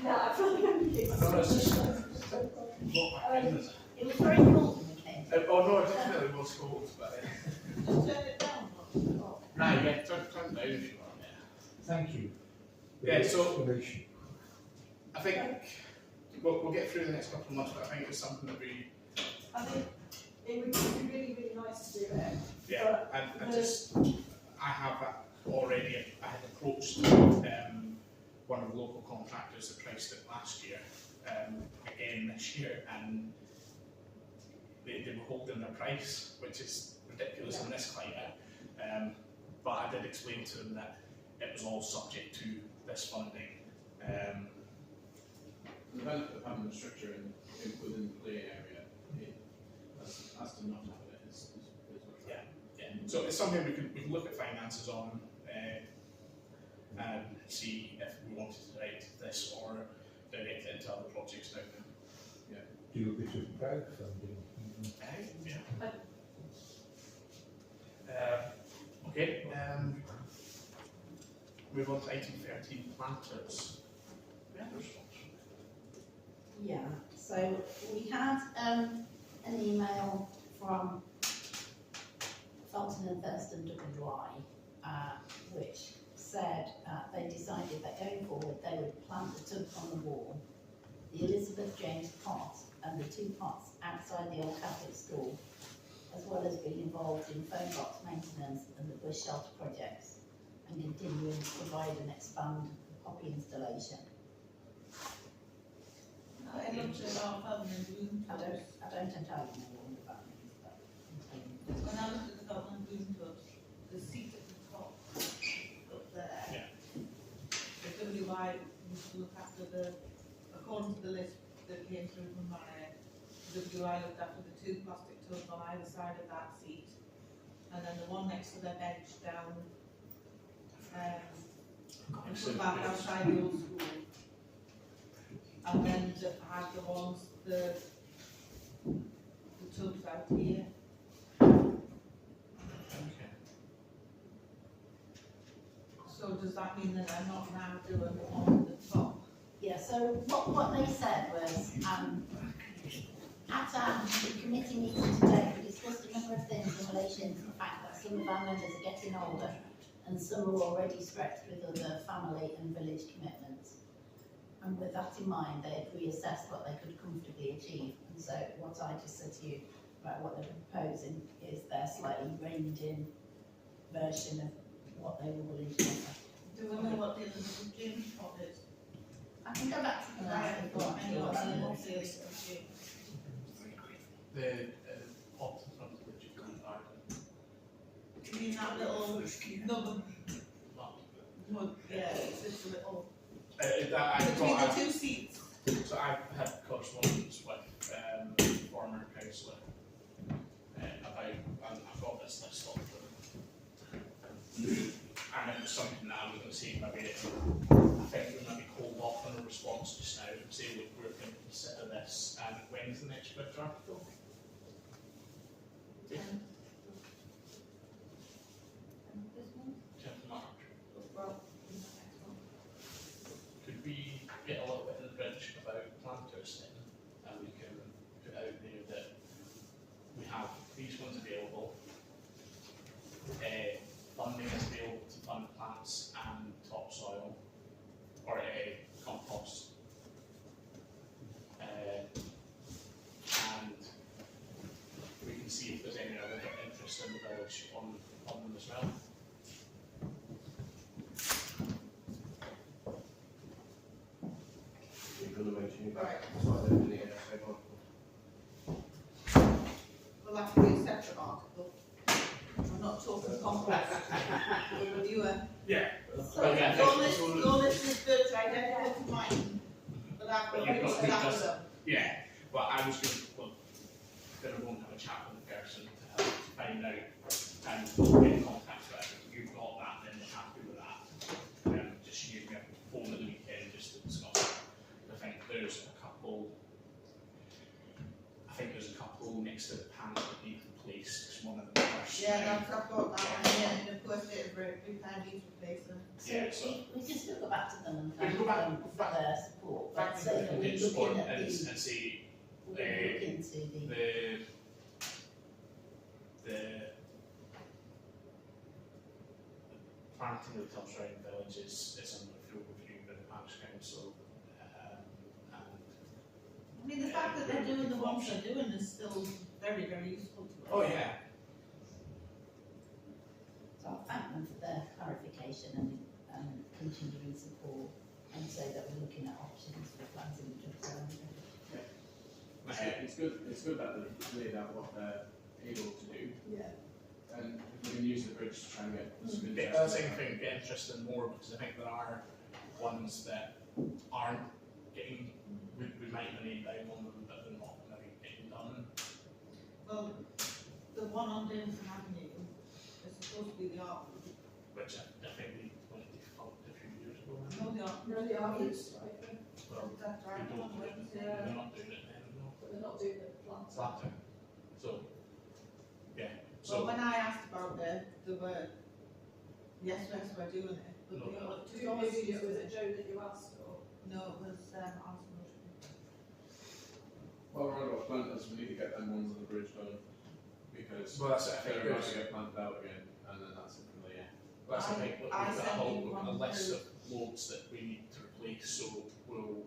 [SPEAKER 2] Yeah, I feel like I'm being
[SPEAKER 1] I don't know, it's just, what my goodness.
[SPEAKER 6] It was very cool when we came.
[SPEAKER 1] Oh no, it definitely was cold, but
[SPEAKER 8] Just turn it down.
[SPEAKER 1] right, yeah, turn it down if you want.
[SPEAKER 7] Thank you. for
[SPEAKER 1] Yeah,
[SPEAKER 7] the
[SPEAKER 1] so-
[SPEAKER 7] explanation.
[SPEAKER 1] I think we'll get through the next couple of months, but I think it's something that we,
[SPEAKER 2] I think it would be really, really nice to do it.
[SPEAKER 1] yeah, I just, I have already, I had approached one of the local contractors that priced it last year, again this year, and they were holding their price, which is ridiculous in this climate. But I did explain to them that it was all subject to this funding.
[SPEAKER 9] The benefit of having the structure within the play area, as to not have it is what
[SPEAKER 1] Yeah. So it's something we can look at finances on, and see if we wanted to write this or donate it into other projects down there.
[SPEAKER 7] Do a bit of crowdfunding.
[SPEAKER 1] Yeah. Okay, move on to item 13, planters.
[SPEAKER 6] Yeah, so we had an email from Felton and Thurston WI, which said they decided that going forward they would plant the tub on the wall, the Elizabeth James pot and the 2 pots outside the old Catholic school, as well as being involved in phone box maintenance and the bush shelter projects, and continuing to provide and expand the poppy installation.
[SPEAKER 8] I looked at our Felton and Bloom.
[SPEAKER 6] I don't entirely know all of that means, but
[SPEAKER 8] When I looked at the Felton and Bloom tubs, the seat at the top up there.
[SPEAKER 1] Yeah.
[SPEAKER 8] The WI used to look after according to the list that came through from Mare, the WI looked after the 2 plastic tubs on either side of that seat, and then the one next to their bench down, in front back outside the old school. And then I had the ones, the tubs out here.
[SPEAKER 1] Okay.
[SPEAKER 8] So does that mean that I'm not now doing on the top?
[SPEAKER 6] yeah, so what they said was, at our committee meeting today, we discussed a number of things in relation to the fact that some of our members are getting older and some are already stretched with other family and village commitments. And with that in mind, they had reassessed what they could comfortably achieve. And so what I just said to you about what they're proposing is their slightly reined-in version of what they were willing to offer.
[SPEAKER 8] Do we know what the Elizabeth James pot is?
[SPEAKER 6] I can go back to the
[SPEAKER 8] I
[SPEAKER 6] last
[SPEAKER 8] haven't got any
[SPEAKER 6] report.
[SPEAKER 8] idea what the Elizabeth James.
[SPEAKER 1] The pot in front of the chicken garden.
[SPEAKER 8] You mean that little nub? Yeah, it's just a little. Between the 2 seats.
[SPEAKER 1] So I've had correspondence with former councillor about, and I've got this list of them. And it was something that I was going to say, maybe I think we maybe hold off on a response just now and say, look, we're going to consider this, and when's the next budget article? Yeah. 10th of March.
[SPEAKER 8] Well,
[SPEAKER 1] Could we get a little bit in the bridge about planters then, and we can put out there that we have these ones available, funding is available to fund plants and topsoil, or compost. And we can see if there's any other interest in the village on them as well.
[SPEAKER 8] right.
[SPEAKER 10] That's what they're doing,
[SPEAKER 8] We'll have to do a separate article. I'm not talking compost. We'll review it.
[SPEAKER 1] Yeah.
[SPEAKER 8] So
[SPEAKER 1] Well, yeah,
[SPEAKER 8] your list is good, identical to mine, but I've got
[SPEAKER 1] But you've got
[SPEAKER 8] to
[SPEAKER 1] to
[SPEAKER 8] start
[SPEAKER 1] just-
[SPEAKER 8] with them.
[SPEAKER 1] Yeah, well, I was going to go and have a chat with the one of the first.
[SPEAKER 8] Yeah, that's, I've got that one here, and of course it repair needs replacing.
[SPEAKER 6] So
[SPEAKER 1] Yeah, so-
[SPEAKER 6] we can still go back to them and
[SPEAKER 1] We can
[SPEAKER 6] thank
[SPEAKER 1] go back-
[SPEAKER 6] them for
[SPEAKER 1] back-
[SPEAKER 6] their support,
[SPEAKER 1] Back
[SPEAKER 6] but
[SPEAKER 1] to
[SPEAKER 6] say that
[SPEAKER 1] the
[SPEAKER 6] we're
[SPEAKER 1] support
[SPEAKER 6] looking at
[SPEAKER 1] and
[SPEAKER 6] the,
[SPEAKER 1] see
[SPEAKER 6] we're going to look into
[SPEAKER 1] the planting of the Telstra Village is under full review by the Parish Council, and
[SPEAKER 8] I mean, the fact that they're doing the ones they're doing is still very, very useful to us.
[SPEAKER 1] oh yeah,
[SPEAKER 6] so I'll thank them for their clarification and continuing support, and say that we're looking at options for planting the trees around the village.
[SPEAKER 9] It's good that they've laid out what they're able to do,
[SPEAKER 2] Yeah.
[SPEAKER 9] and if we can use the bridge to try and get some
[SPEAKER 1] get
[SPEAKER 9] interest.
[SPEAKER 1] that same thing, get interested in more, because I think there are ones that aren't getting, we might have named down on them, but they're not maybe getting done.
[SPEAKER 8] Well, the one on Davidson Avenue is supposed to be the art.
[SPEAKER 1] Which I think we went defunct a few years ago.
[SPEAKER 8] No, the art.
[SPEAKER 2] No, they are used, I think,
[SPEAKER 1] Well,
[SPEAKER 8] That's
[SPEAKER 1] we
[SPEAKER 8] right.
[SPEAKER 1] don't do it,
[SPEAKER 2] Yeah.
[SPEAKER 1] they're not doing it anymore.
[SPEAKER 2] but they're not doing the planting.
[SPEAKER 1] Planting. So, yeah,
[SPEAKER 8] So
[SPEAKER 1] so,
[SPEAKER 8] when I asked about it, there were, yes, we're doing it, but
[SPEAKER 1] No,
[SPEAKER 8] the
[SPEAKER 1] no.
[SPEAKER 8] other,
[SPEAKER 2] To be honest with you, was it Joe that you asked, or?
[SPEAKER 8] no, it was, Arsenal.
[SPEAKER 9] Well, we're on about planters, we need to get them ones on the bridge done, because
[SPEAKER 1] well, that's it, I think
[SPEAKER 9] they're about
[SPEAKER 1] there's,
[SPEAKER 9] to get planted out again, and then that's it from there.
[SPEAKER 1] that's, I think, we've
[SPEAKER 8] I
[SPEAKER 1] got a
[SPEAKER 8] sent
[SPEAKER 1] whole,
[SPEAKER 8] you
[SPEAKER 1] we've got a
[SPEAKER 8] one
[SPEAKER 1] list
[SPEAKER 8] through.
[SPEAKER 1] of loads that we need to replace, so we'll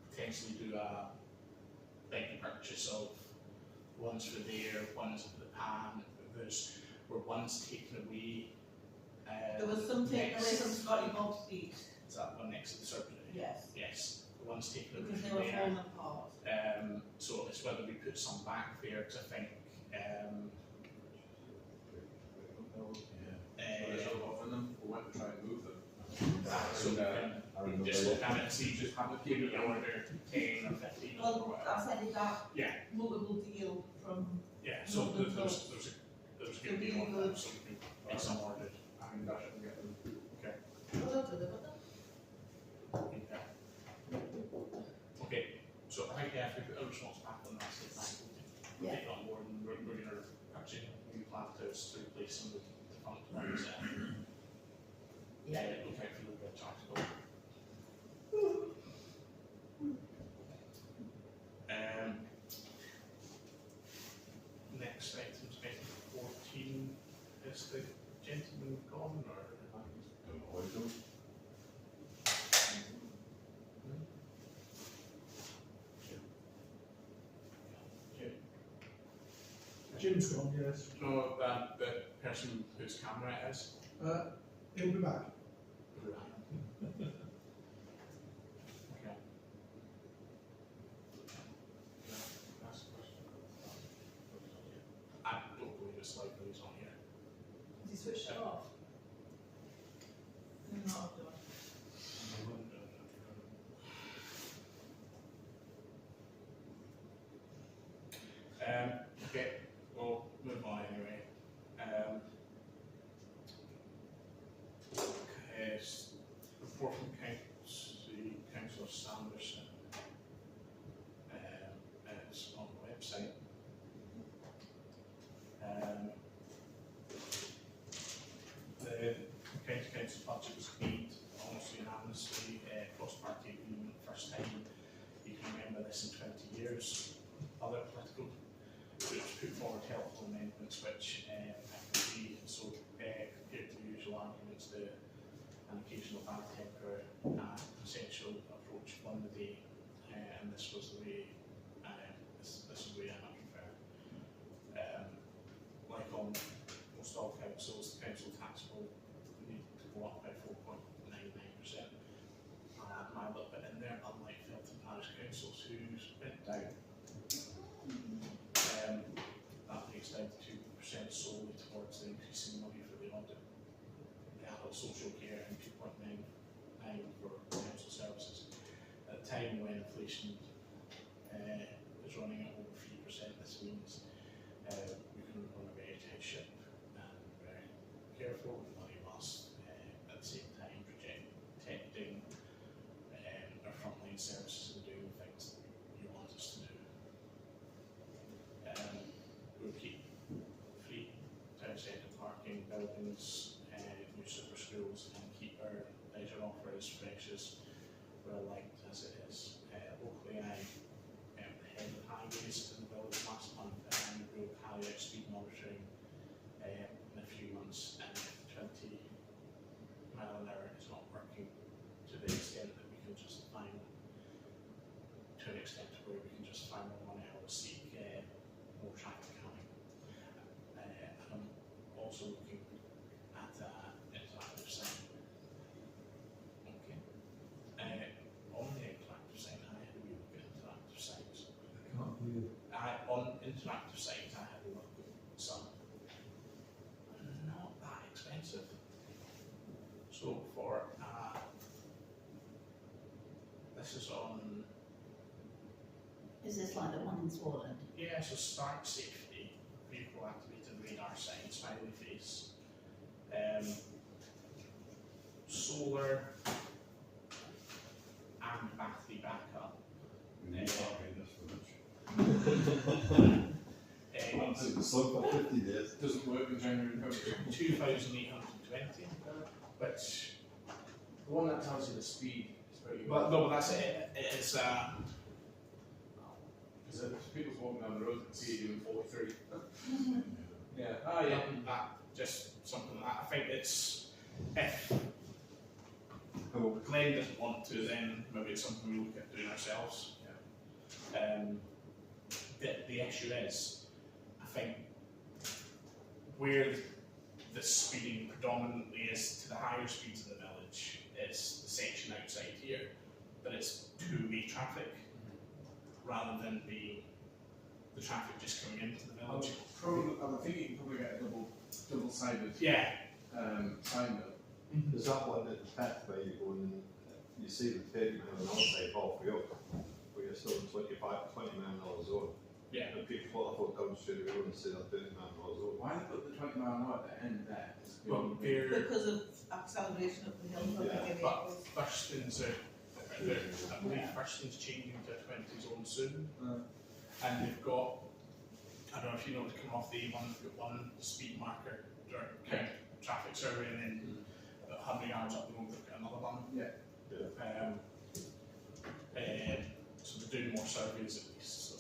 [SPEAKER 1] potentially do a big purchase of ones for there, ones for the pan, were ones taken away.
[SPEAKER 8] There was some taken away
[SPEAKER 1] next-
[SPEAKER 8] from Scotty Bob's feet,
[SPEAKER 1] Is that one next to the surgery?
[SPEAKER 8] yes,
[SPEAKER 1] Yes, the ones taken away
[SPEAKER 8] because they
[SPEAKER 1] from
[SPEAKER 8] were
[SPEAKER 1] there.
[SPEAKER 8] falling apart.
[SPEAKER 1] So it's whether we put some back there, because I think,
[SPEAKER 9] Well, there's a lot of them, we went to try and move them.
[SPEAKER 1] so we can
[SPEAKER 10] I remember
[SPEAKER 1] just look
[SPEAKER 10] that.
[SPEAKER 1] at it and see, just have a keep it order 10 or 15 or
[SPEAKER 8] Well,
[SPEAKER 1] whatever.
[SPEAKER 8] I said it that
[SPEAKER 1] Yeah.
[SPEAKER 8] movable deal from,
[SPEAKER 1] Yeah, so there's a good deal on that, so we can get some ordered.
[SPEAKER 9] I can dash it and get them.
[SPEAKER 8] well, they'll deliver them.
[SPEAKER 1] Yeah. Okay, so I think, yeah, if we put a response back on that, so we'll
[SPEAKER 6] Yeah.
[SPEAKER 1] take on board, and we're gonna actually new planters to replace some of the defunct ones,
[SPEAKER 6] Yeah.
[SPEAKER 1] look out for the bridge article. Next item's item 14, is the gentleman gone, or?
[SPEAKER 10] Don't know what to do.
[SPEAKER 5] Jim's gone, yes.
[SPEAKER 1] No, the person whose camera it is.
[SPEAKER 5] He'll be back.
[SPEAKER 1] Okay. That's a question. I don't believe it's likely he's on here.
[SPEAKER 2] Has he switched it off?
[SPEAKER 8] Not done.
[SPEAKER 1] Okay, we'll move on anyway. Okay, report from Councillor Sanderson. It's on the website. The County Council budget was agreed almost unanimously, cross-party agreement, first time you can remember this in 20 years. Other political groups put forward helpful amendments which I can agree, so compared to the usual arguments, an occasional bad temper, essential approach one the day, and this was the way, this is the way I much prefer. Like on most all councils, the council tax will need to go up by 4.99%. My little bit in there, unlike Felton Parish Councils who's went down. That takes down to 2% solely towards the increasing money for the audit, the adult social care, and 2.99 for council services. At a time when inflation is running at over 3%, this means we can run a very tight ship and very careful with money whilst at the same time protecting our frontline services and doing things that you want us to do. We'll keep free
[SPEAKER 9] buildings, new super schools, and keep our leisure offer as fresh as well liked as it is. Locally, I head of highways in the village last month, and we'll carry out speed monitoring in a few months, and 20 mile an hour is not working to the extent that we can just find, to an extent where we can just find one hour seek more traffic coming. And I'm also looking at interactive sign. Okay. On the interactive sign, how do we look at interactive signs?
[SPEAKER 7] I can't hear.
[SPEAKER 9] On interactive signs, I had a look at some. Not that expensive. So for this is on,
[SPEAKER 6] Is this like the one in Swarland?
[SPEAKER 9] yeah, so start safety, vehicle activated radar sign, smiley face, solar and battery backup.
[SPEAKER 11] For 50 days.
[SPEAKER 9] Doesn't work in January and February. 2,820, which,
[SPEAKER 10] The one that tells you the speed is very good.
[SPEAKER 9] but no, but that's it. It's
[SPEAKER 10] Because if people's walking down the road and see it doing 43.
[SPEAKER 9] yeah, that just something like that. I think it's if Glenn doesn't want to, then maybe it's something we look at doing ourselves. The issue is, I think, where the speeding predominantly is to the higher speeds in the village, it's the section outside here, but it's two-way traffic rather than the traffic just coming into the village.
[SPEAKER 10] I think you can probably get a double-sided
[SPEAKER 9] Yeah.
[SPEAKER 10] sign though.
[SPEAKER 11] There's that one at the pet where you go and you see the 30 mile an hour say halfway up, but you're still in 20 mile an hour zone.
[SPEAKER 9] Yeah.
[SPEAKER 11] And people put a foot down straight away and see that 30 mile an hour zone.
[SPEAKER 10] Why they put the 20 mile an hour at the end there?
[SPEAKER 9] Well, they're,
[SPEAKER 8] Because of acceleration up the hill from
[SPEAKER 11] Yeah,
[SPEAKER 8] the big
[SPEAKER 9] but
[SPEAKER 8] vehicles.
[SPEAKER 9] Thurston's I believe Thurston's changing to a 20 zone soon. And they've got, I don't know if you know, to come off the A1, they've got one speed marker, or count traffic survey, and then about 100 yards up the road, they've got another one.
[SPEAKER 10] Yeah.
[SPEAKER 9] So they're doing more surveys at least. So.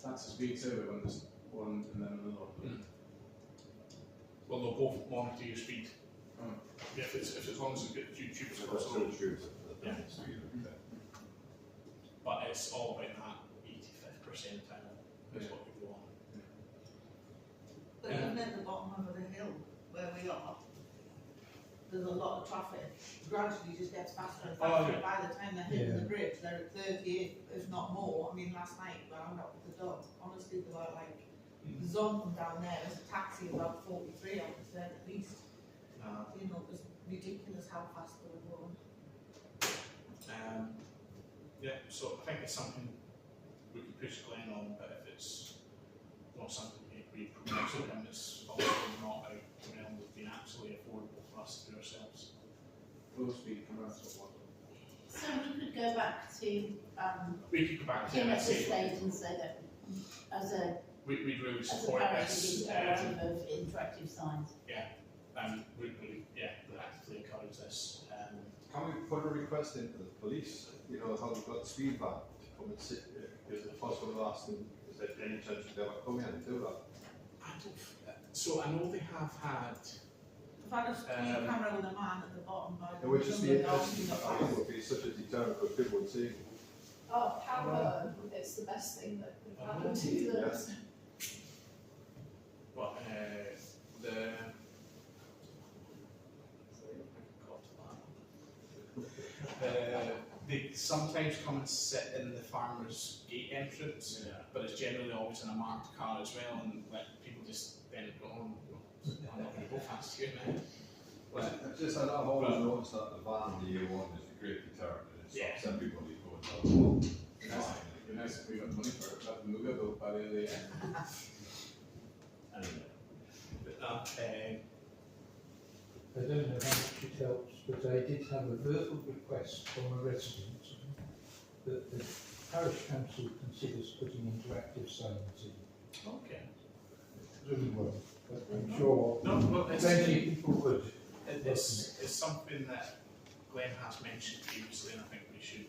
[SPEAKER 10] That's a speed survey when there's one and then another one.
[SPEAKER 9] Well, they'll both monitor your speed.
[SPEAKER 10] Oh.
[SPEAKER 9] Yeah, if it's as long as it's good YouTube,
[SPEAKER 11] So
[SPEAKER 9] across
[SPEAKER 11] that's
[SPEAKER 9] the road.
[SPEAKER 11] still true.
[SPEAKER 9] Yeah. But it's all about that 85th percentile is what we go on.
[SPEAKER 8] But even at the bottom of the hill where we are, there's a lot of traffic. Gradually just gets faster and faster. By the time they're hitting the bridge, they're at 30, if not more. I mean, last night when I went out with the dog, honestly, they were like, the zone from down there, there's a taxi about 43, I would say at least. You know, it's ridiculous how fast they were going.
[SPEAKER 9] Yeah, so I think it's something we could push Glenn on, but if it's not something we propose to him, it's obviously not out of the realm of being absolutely affordable for us to do ourselves.
[SPEAKER 10] Low speed commercial one.
[SPEAKER 6] So we could go back to
[SPEAKER 9] We could go back to
[SPEAKER 6] him
[SPEAKER 9] him
[SPEAKER 6] at
[SPEAKER 9] and
[SPEAKER 6] this
[SPEAKER 9] say
[SPEAKER 6] stage and say that
[SPEAKER 9] we'd really
[SPEAKER 6] as a
[SPEAKER 9] support
[SPEAKER 6] parish
[SPEAKER 9] this,
[SPEAKER 6] we need to get rid of interactive signs.
[SPEAKER 9] and we'd actively encourage this.
[SPEAKER 11] Can we put a request into the police, you know, how we've got the speed van to come and sit, because the first one asked them, is there any chance you'd ever come in and do that?
[SPEAKER 9] So I know they have had.
[SPEAKER 8] I've had a speed camera with a man at the bottom by
[SPEAKER 11] It
[SPEAKER 8] the
[SPEAKER 11] would just be
[SPEAKER 8] jungle dog in
[SPEAKER 11] interesting,
[SPEAKER 8] the
[SPEAKER 11] I think it would be such a deterrent for people to see.
[SPEAKER 2] Oh, power, it's the best thing that could happen to
[SPEAKER 11] Yes.
[SPEAKER 2] them.
[SPEAKER 9] But the they sometimes come and sit in the farmer's gate entrance, but it's generally always in a marked car as well, and let people just then go on. I'm not going to go fast here now.
[SPEAKER 11] I've always noticed that the van, the A1, is a great deterrent, and it stops everybody going down the road.
[SPEAKER 10] It'd be nice if we got money for it, but we'll go by the end of the year.
[SPEAKER 7] I don't know how much it helps, but I did have a verbal request from a resident that the Parish Council considers putting interactive signs in.
[SPEAKER 9] Okay.
[SPEAKER 7] doesn't work, but I'm sure
[SPEAKER 1] No, well,
[SPEAKER 7] plenty of people would.
[SPEAKER 1] it's something that Glenn has mentioned previously, and I think we should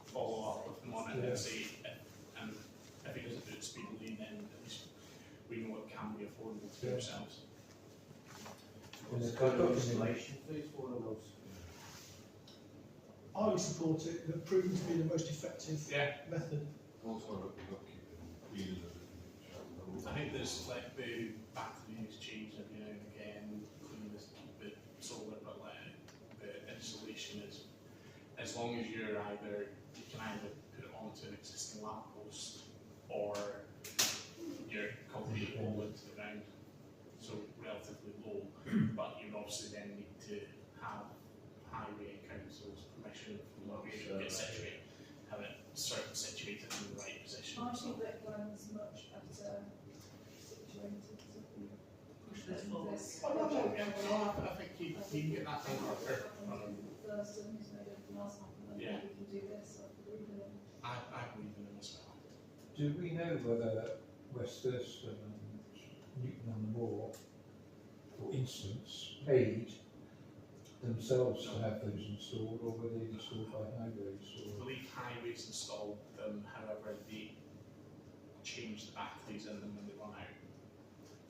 [SPEAKER 1] follow up with him on it and say, if he doesn't do it speedily, then at least we know it can be affordable to ourselves.
[SPEAKER 7] And the
[SPEAKER 10] installation fees for all of those.
[SPEAKER 5] I would support it, they've proven to be the most effective method.
[SPEAKER 11] Also, cleaning
[SPEAKER 1] I think there's like the batteries change every now and again, clean the solar, but like the installation is, as long as you can either put it onto an existing lamp post or you're completely low into the ground, so relatively low, but you obviously then need to have highway council's permission from where you get situated, have it situated in the right position.
[SPEAKER 2] I think that Glenn's much better situated to
[SPEAKER 8] Push this forward.
[SPEAKER 1] I think you can get that thing quicker.
[SPEAKER 2] First, and he's made everything else happen, and
[SPEAKER 1] Yeah.
[SPEAKER 2] we can do this, I believe in him.
[SPEAKER 1] I believe in them as well.
[SPEAKER 7] Do we know whether West Thurston and Newton on the Moor, for instance, paid themselves to have those installed, or were they installed by highways?
[SPEAKER 1] I believe highways installed them, however, they changed the batteries in them when they run out.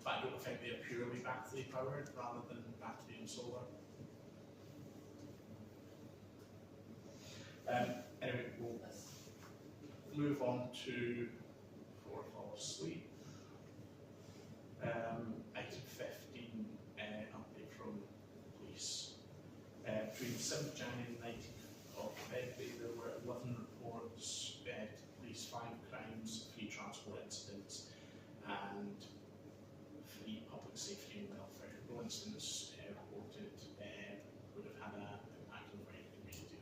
[SPEAKER 1] But I don't think they're purely battery powered rather than battery and solar. Anyway, we'll move on to before I fall asleep. Item 15, update from police. Between 7th January and 19th of February, there were 11 reports to police, 5 crimes, 3 transport incidents, and 3 public safety and welfare. No incidents reported would have had an impact on the right community.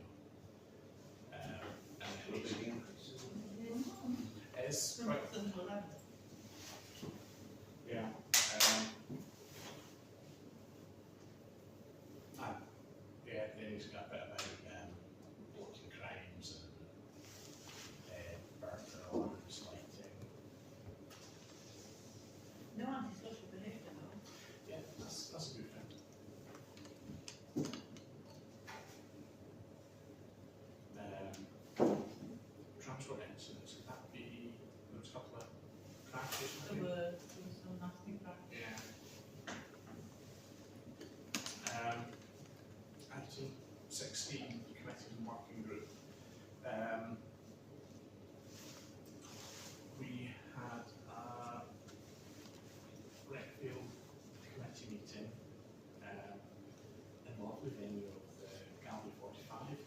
[SPEAKER 1] It's quite, yeah. Then he's got a bit about blocking crimes and burglar alarms, lighting.
[SPEAKER 8] No antisocial behaviour though.
[SPEAKER 1] Yeah, that's a good thing. Transport incidents, could that be, there was a couple of crashes, I think?
[SPEAKER 8] There was some nasty cracks.
[SPEAKER 1] Yeah. Item 16, committees and working group. We had a Redfield committee meeting in the lovely venue of the Galway 45.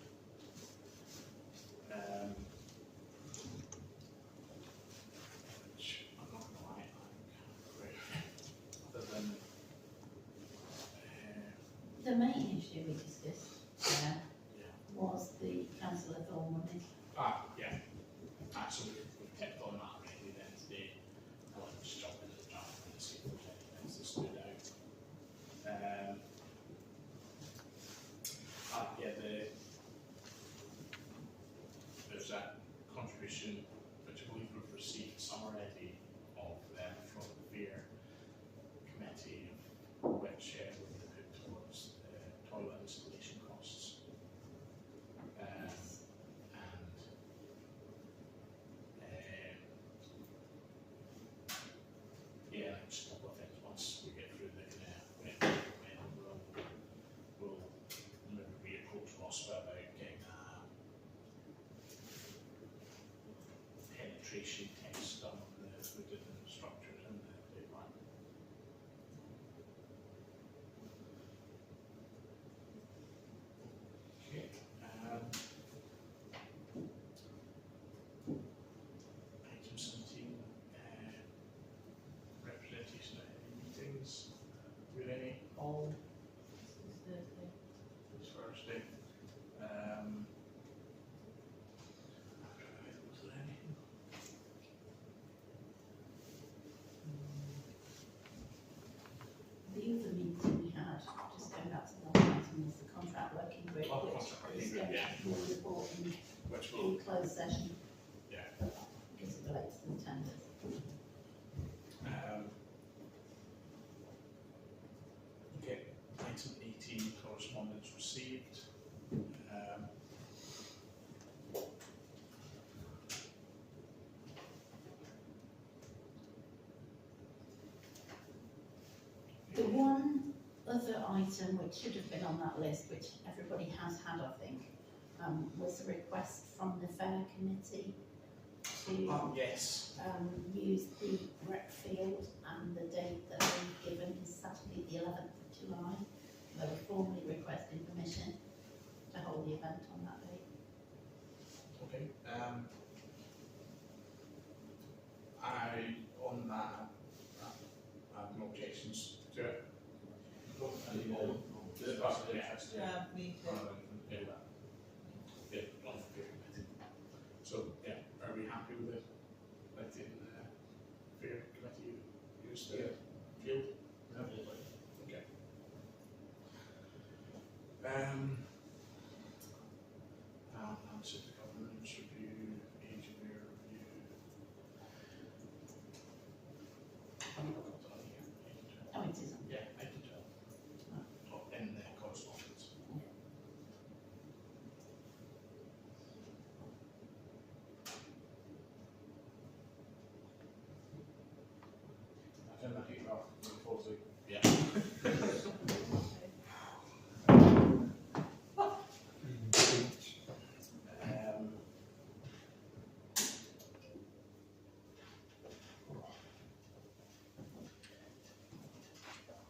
[SPEAKER 1] Which I'm not going to lie, I'm great. Other than
[SPEAKER 6] The main issue we discussed was the councillor Thorn money.
[SPEAKER 1] yeah. Actually, we've kept on that already then today. I'll just jump into the draft and see if there's anything that stood out. There's that contribution, which I believe we've received some already of from the Fair Committee, which would be put towards toilet installation costs. Yeah, just a couple of things. Once we get through the we'll maybe reapproach Ross about getting a penetration test done on the different structures in the plan. Okay. Item 17, representation at any meetings. Do we have any all
[SPEAKER 8] This Thursday.
[SPEAKER 1] this Thursday? Was there anything?
[SPEAKER 6] The other meeting we had, just going back to the last item, was the contract working group,
[SPEAKER 1] Oh, the
[SPEAKER 6] which
[SPEAKER 1] contract working
[SPEAKER 6] is
[SPEAKER 1] group,
[SPEAKER 6] going
[SPEAKER 1] yeah.
[SPEAKER 6] to be reporting
[SPEAKER 1] Which will,
[SPEAKER 6] in closed session.
[SPEAKER 1] Yeah.
[SPEAKER 6] Because it relates to the tenders.
[SPEAKER 9] correspondence received.
[SPEAKER 6] The one other item which should have been on that list, which everybody has had, I think, was a request from the Fair Committee to
[SPEAKER 9] Yes.
[SPEAKER 6] use the rec field, and the date that they've given is Saturday the 11th of July. They were formally requesting permission to hold the event on that date.
[SPEAKER 9] Okay. On that, I have no objections to it.
[SPEAKER 8] Me too.
[SPEAKER 9] So, yeah, are we happy with it? Letting the fair committee use the field? Okay. City governance review, engineer review. I'm not got that here.
[SPEAKER 6] Oh, it isn't.
[SPEAKER 9] Yeah, I can tell. Oh, in the correspondence. I turn that heat off, unfortunately. Yeah.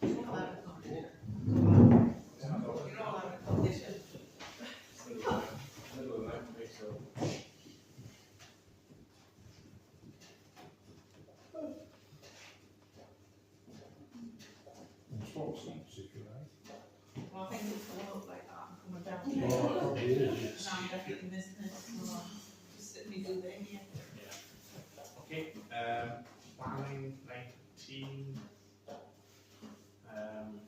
[SPEAKER 8] You're all out of condition. You're all out of condition.
[SPEAKER 7] And swap seats, if you like.
[SPEAKER 8] Well, I think it's going to look like that and coming down.
[SPEAKER 7] Well, it probably is, yes.
[SPEAKER 8] Now I'm definitely missing it, so just sit me do it in here.
[SPEAKER 9] Okay, planning 19. I don't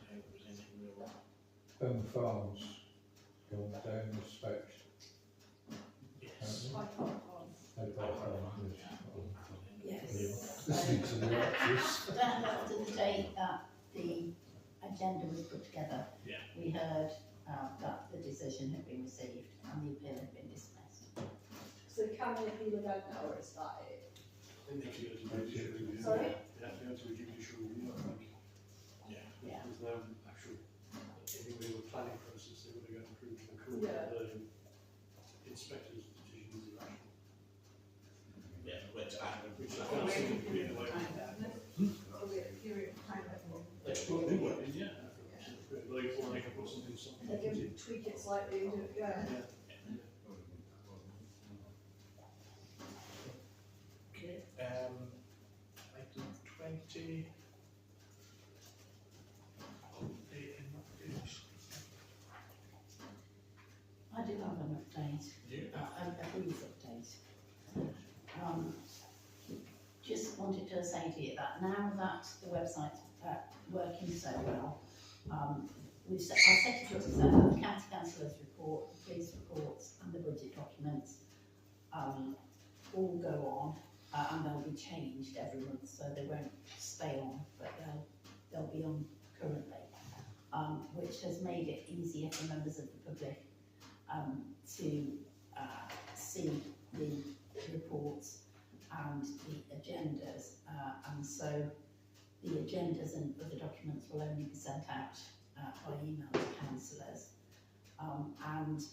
[SPEAKER 9] think there's anything real.
[SPEAKER 7] Home farms going down the spec.
[SPEAKER 9] Yes.
[SPEAKER 2] I can't answer.
[SPEAKER 6] Yes.
[SPEAKER 7] Listening to the actors.
[SPEAKER 6] Then after the date that the agenda was put together,
[SPEAKER 9] Yeah.
[SPEAKER 6] we heard that the decision had been received and the appeal had been dismissed.
[SPEAKER 2] So can they appeal it out now, or is that it?
[SPEAKER 6] Sorry?
[SPEAKER 11] Yeah, they have to do judicial review, I think.
[SPEAKER 9] Yeah.
[SPEAKER 6] Yeah.
[SPEAKER 11] There's no actual, anyway, with planning process, they would have got approved in the court.
[SPEAKER 2] Yeah.
[SPEAKER 11] The inspector's decision is irrational.
[SPEAKER 9] Yeah, which I would.
[SPEAKER 11] Which I
[SPEAKER 8] Or
[SPEAKER 11] can't
[SPEAKER 8] wait
[SPEAKER 11] see
[SPEAKER 8] a
[SPEAKER 11] it being
[SPEAKER 8] period
[SPEAKER 11] like.
[SPEAKER 8] of time, doesn't it? Or wait a period of time, doesn't it?
[SPEAKER 11] Let's put a new one in, yeah. Like, or they can put something,
[SPEAKER 2] They can tweak it slightly and do it, yeah.
[SPEAKER 9] Okay, item 20. Update and updates.
[SPEAKER 6] I do have an update.
[SPEAKER 9] Yeah.
[SPEAKER 6] A brief update. Just wanted to say to you that now that the website's working so well, I set it up so that the county councillor's report, the police reports and the budget documents all go on and they'll be changed every month, so they won't stay on, but they'll be on currently, which has made it easier for members of the public to see the reports and the agendas, and so the agendas and other documents will only be sent out by email to councillors, and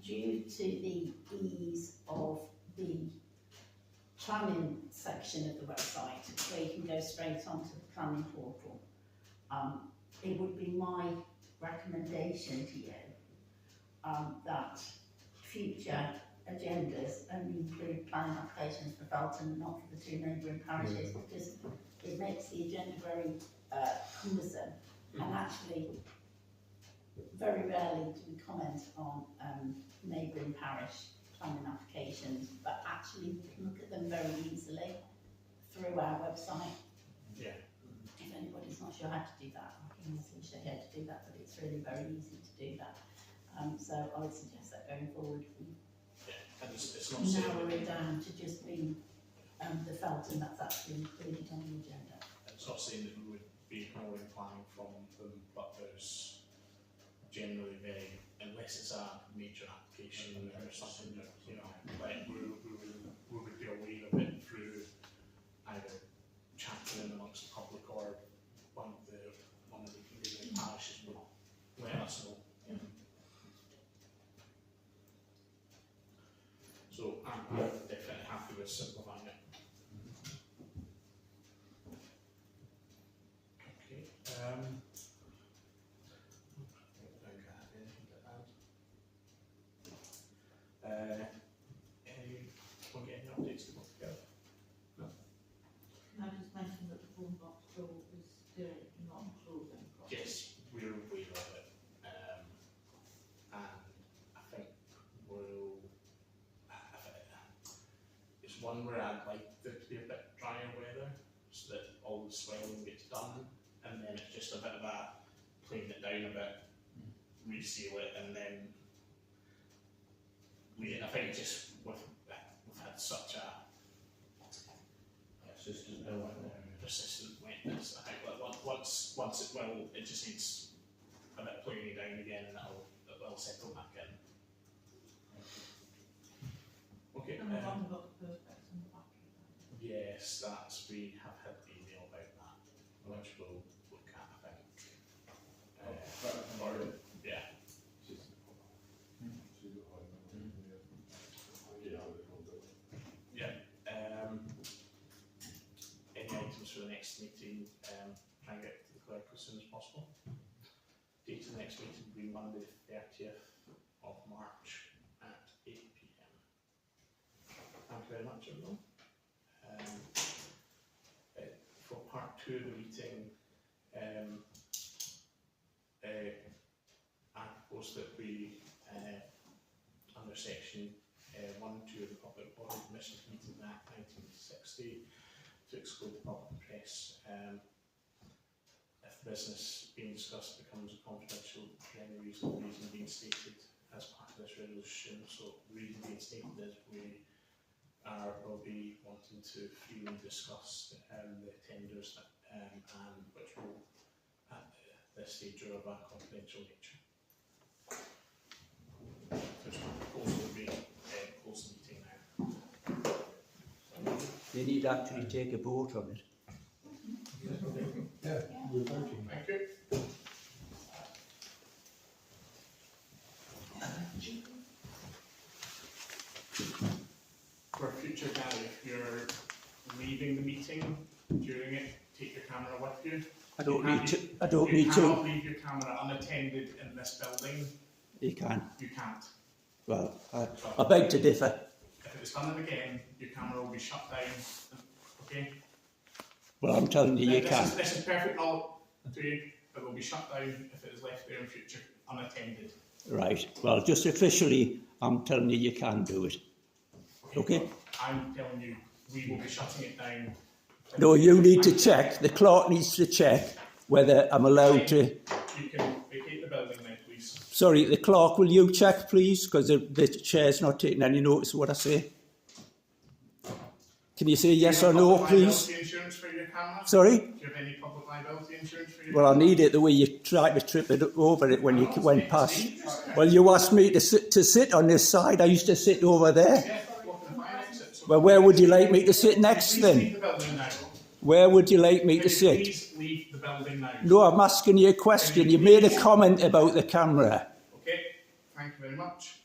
[SPEAKER 6] due to the ease of the planning section of the website, where you can go straight onto the planning portal, it would be my recommendation to you that future agendas only include planning applications for Felton, not for the two neighbouring parishes, because it makes the agenda very cumbersome, and actually very rarely do we comment on neighbouring parish planning applications, but actually we can look at them very easily through our website.
[SPEAKER 9] Yeah.
[SPEAKER 6] If anybody's not sure how to do that, I can easily show you how to do that, but it's really very easy to do that. So I would suggest that going forward we
[SPEAKER 9] Yeah, and it's not
[SPEAKER 6] narrow
[SPEAKER 9] saying,
[SPEAKER 6] it down to just being the Felton that's actually included on the agenda.
[SPEAKER 9] it's not saying that we would be planning from them, but there's generally very, unless it's a major application or something that, you know, like we would be aware of it through either chatting amongst the public or one of the neighbouring parishes would let us know. So I'm definitely happy with simplifying it. Okay. I don't think I have anything to add. Anyone get any updates to put together?
[SPEAKER 8] Can I just mention that the phone box door is still not closing?
[SPEAKER 9] Yes, we're aware of it, and I think it's one where I'd like there to be a bit drier weather so that all the swelling gets done, and then it's just a bit of a clean it down a bit, reseal it, and then I think just we've had such a persistent wetness. I think that once it just needs a bit of cleaning down again, and it will settle back in. Okay.
[SPEAKER 8] And we've only got the perspex in the back.
[SPEAKER 9] Yes, we have had the email about that, which we'll look at, I think. Yeah. Yeah. Any items for the next meeting? Try and get to the clerk as soon as possible. Date of the next meeting will be Monday, 30th of March at 8 PM. Thank you very much, everyone. For part 2 of the meeting, I propose that we, under section 1.2 of the Public Body Commission Meeting Act 1960, to exclude the public press, if the business being discussed becomes confidential for any reason being stated as part of this resolution. So the reason being stated is we will be wanting to freely discuss the tenders and which will at this stage are of a confidential nature. So my proposal would be close the meeting now.
[SPEAKER 4] They need to actually take a vote on it.
[SPEAKER 7] Yeah, we're voting.
[SPEAKER 9] Thank you. For future, Gary, if you're leaving the meeting during it, take your camera with you.
[SPEAKER 4] I don't need to.
[SPEAKER 9] You cannot leave your camera unattended in this building.
[SPEAKER 4] You can.
[SPEAKER 9] You can't.
[SPEAKER 4] Well, I beg to differ.
[SPEAKER 9] If it is done again, your camera will be shut down. Okay?
[SPEAKER 4] Well, I'm telling you, you can.
[SPEAKER 9] This is perfect all to you. It will be shut down if it is left there in future unattended.
[SPEAKER 4] Right. Well, just officially, I'm telling you, you can do it. Okay?
[SPEAKER 9] I'm telling you, we will be shutting it down.
[SPEAKER 4] No, you need to check. The clerk needs to check whether I'm allowed to.
[SPEAKER 9] You can vacate the building now, please.
[SPEAKER 4] Sorry, the clerk, will you check, please? Because the chair's not taking any notice of what I say. Can you say yes or no, please?
[SPEAKER 9] Do you have public liability insurance for your camera?
[SPEAKER 4] Sorry?
[SPEAKER 9] Do you have any public liability insurance for your
[SPEAKER 4] Well, I
[SPEAKER 9] camera?
[SPEAKER 4] need it the way you tried to trip it over it when you went past. Well, you asked me to sit on this side. I used to sit over there.
[SPEAKER 9] Yeah, walk the fire exit, so
[SPEAKER 4] Well, where would you like me to sit next
[SPEAKER 9] please
[SPEAKER 4] then?
[SPEAKER 9] leave the building now.
[SPEAKER 4] Where would you like me to
[SPEAKER 9] Please
[SPEAKER 4] sit?
[SPEAKER 9] leave the building now.
[SPEAKER 4] No, I'm asking you a question. You made a comment about the camera.
[SPEAKER 9] Okay, thank you very much.